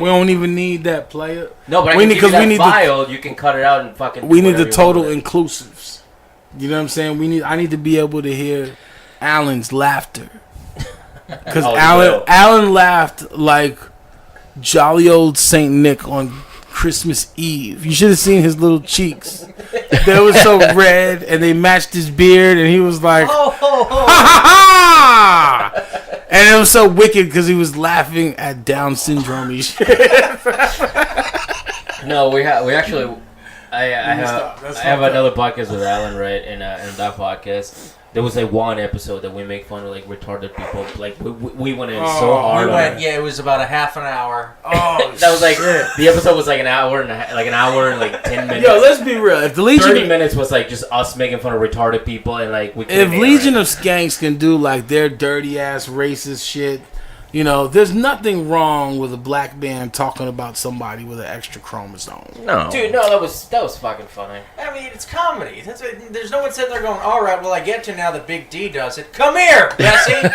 don't even need that player. No, but we need file. You can cut it out and fucking. We need the total inclusives. You know what I'm saying? I need to be able to hear Alan's laughter because Alan laughed like jolly old Saint Nick on Christmas Eve. You should have seen his little cheeks. They were so red, and they matched his beard, and he was like, Oh, oh, oh. ha ha ha! And it was so wicked because he was laughing at Down syndrome shit. No, we actually. I have That's I have fucked another podcast with Alan, right? And in that podcast, there was like one episode that we make fun of like retarded people. Like we went in so hard. It was about a half an hour. Oh, That was like the episode was like an hour and an hour and like 10 minutes. Yo, let's be real. If the Legion 30 minutes was like just us making fun of retarded people and like we. If Legion of Skanks can do like their dirty ass racist shit, you know, there's nothing wrong with a black man talking about somebody with an extra chromosome. No. Dude, no, that was fucking funny. I mean, it's comedy. There's no one sitting there going, all right, well, I get to now that Big D does it. Come here, Bessie. I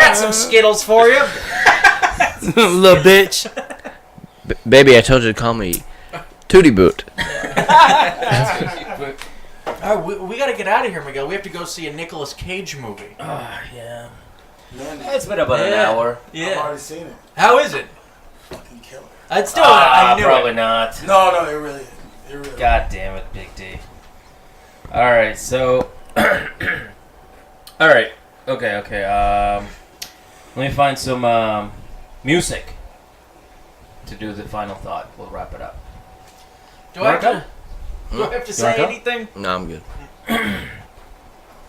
got some Skittles for you. Little bitch. Baby, I told you to call me Tooty Boot. All right, we got to get out of here, Miguel. We have to go see a Nicolas Cage movie. Yeah. It's been about an hour. Yeah. already seen it. How is it? Fucking killer. I'd still. I knew probably it. not. No, it really is. It really God damn it, Big D. Alright, so. Alright. Okay. Let me find some music to do the final thought. We'll wrap it up. Do I have to wanna say go? anything? No, I'm good. You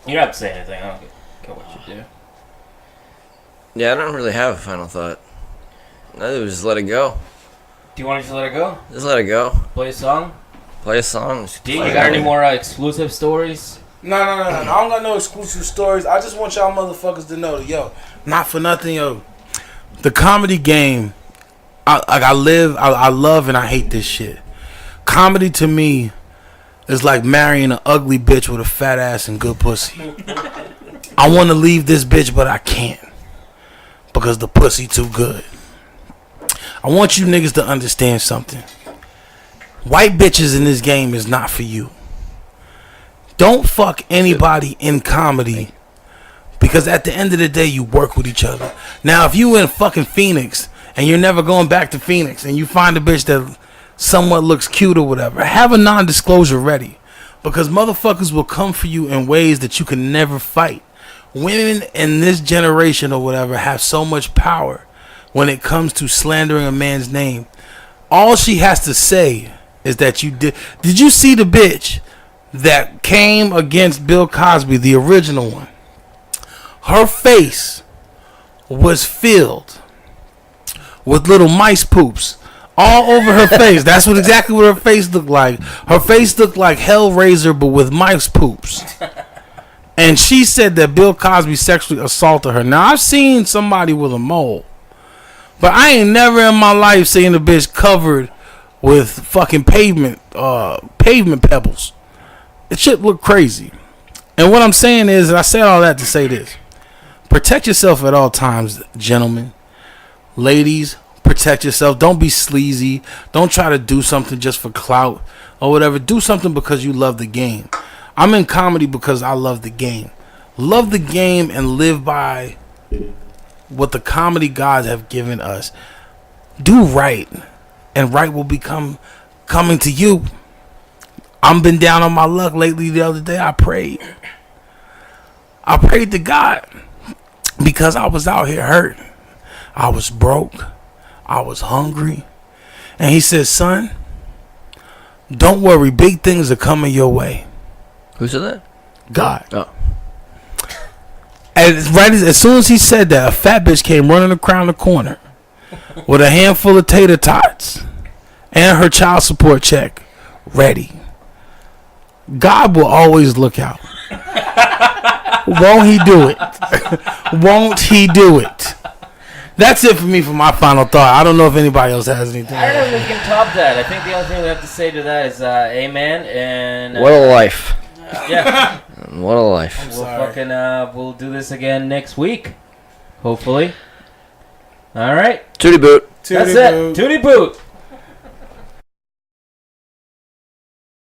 don't have to say anything. I don't care what you do. Yeah, I don't really have a final thought. No, just let it go. Do you want to just let it go? Just let it go. Play a song? Play a song. D, you got any more exclusive stories? No. I don't got no exclusive stories. I just want y'all motherfuckers to know that, yo, not for nothing, yo. The comedy game, I love and I hate this shit. Comedy to me is like marrying an ugly bitch with a fat ass and good pussy. I want to leave this bitch, but I can't because the pussy too good. I want you niggas to understand something. White bitches in this game is not for you. Don't fuck anybody in comedy because at the end of the day you work with each other. Now if you in fucking Phoenix and you're never going back to Phoenix and you find a bitch that somewhat looks cute or whatever, have a non-disclosure ready because motherfuckers will come for you in ways that you can never fight. Women in this generation or whatever have so much power when it comes to slandering a man's name. All she has to say is that you did. Did you see the bitch that came against Bill Cosby, the original one? Her face was filled with little mice poops all over her face. That's exactly what her face looked like. Her face looked like Hellraiser, but with mice poops. And she said that Bill Cosby sexually assaulted her. Now, I've seen somebody with a mole, but I ain't never in my life seen a bitch covered with fucking pavement pebbles. It shit look crazy. And what I'm saying is, and I said all that to say this: protect yourself at all times, gentlemen. Ladies, protect yourself. Don't be sleazy. Don't try to do something just for clout or whatever. Do something because you love the game. I'm in comedy because I love the game. Love the game and live by what the comedy gods have given us. Do right, and right will become coming to you. I've been down on my luck lately. The other day I prayed to God because I was out here hurt. I was broke. I was hungry. And he said, son, don't worry. Big things are coming your way. Who said that? God. Oh. And as soon as he said that, a fat bitch came running around the corner with a handful of tater tots and her child support check ready. God will always look out. Won't he do it? Won't he do it? That's it for me for my final thought. I don't know if anybody else has anything. I don't know if we can top that. I think the only thing we have to say to that is amen and... What a life. Yeah. What a life. We'll do this again next week. Hopefully. Alright. Tooty Boot. That's it. Tooty Boot.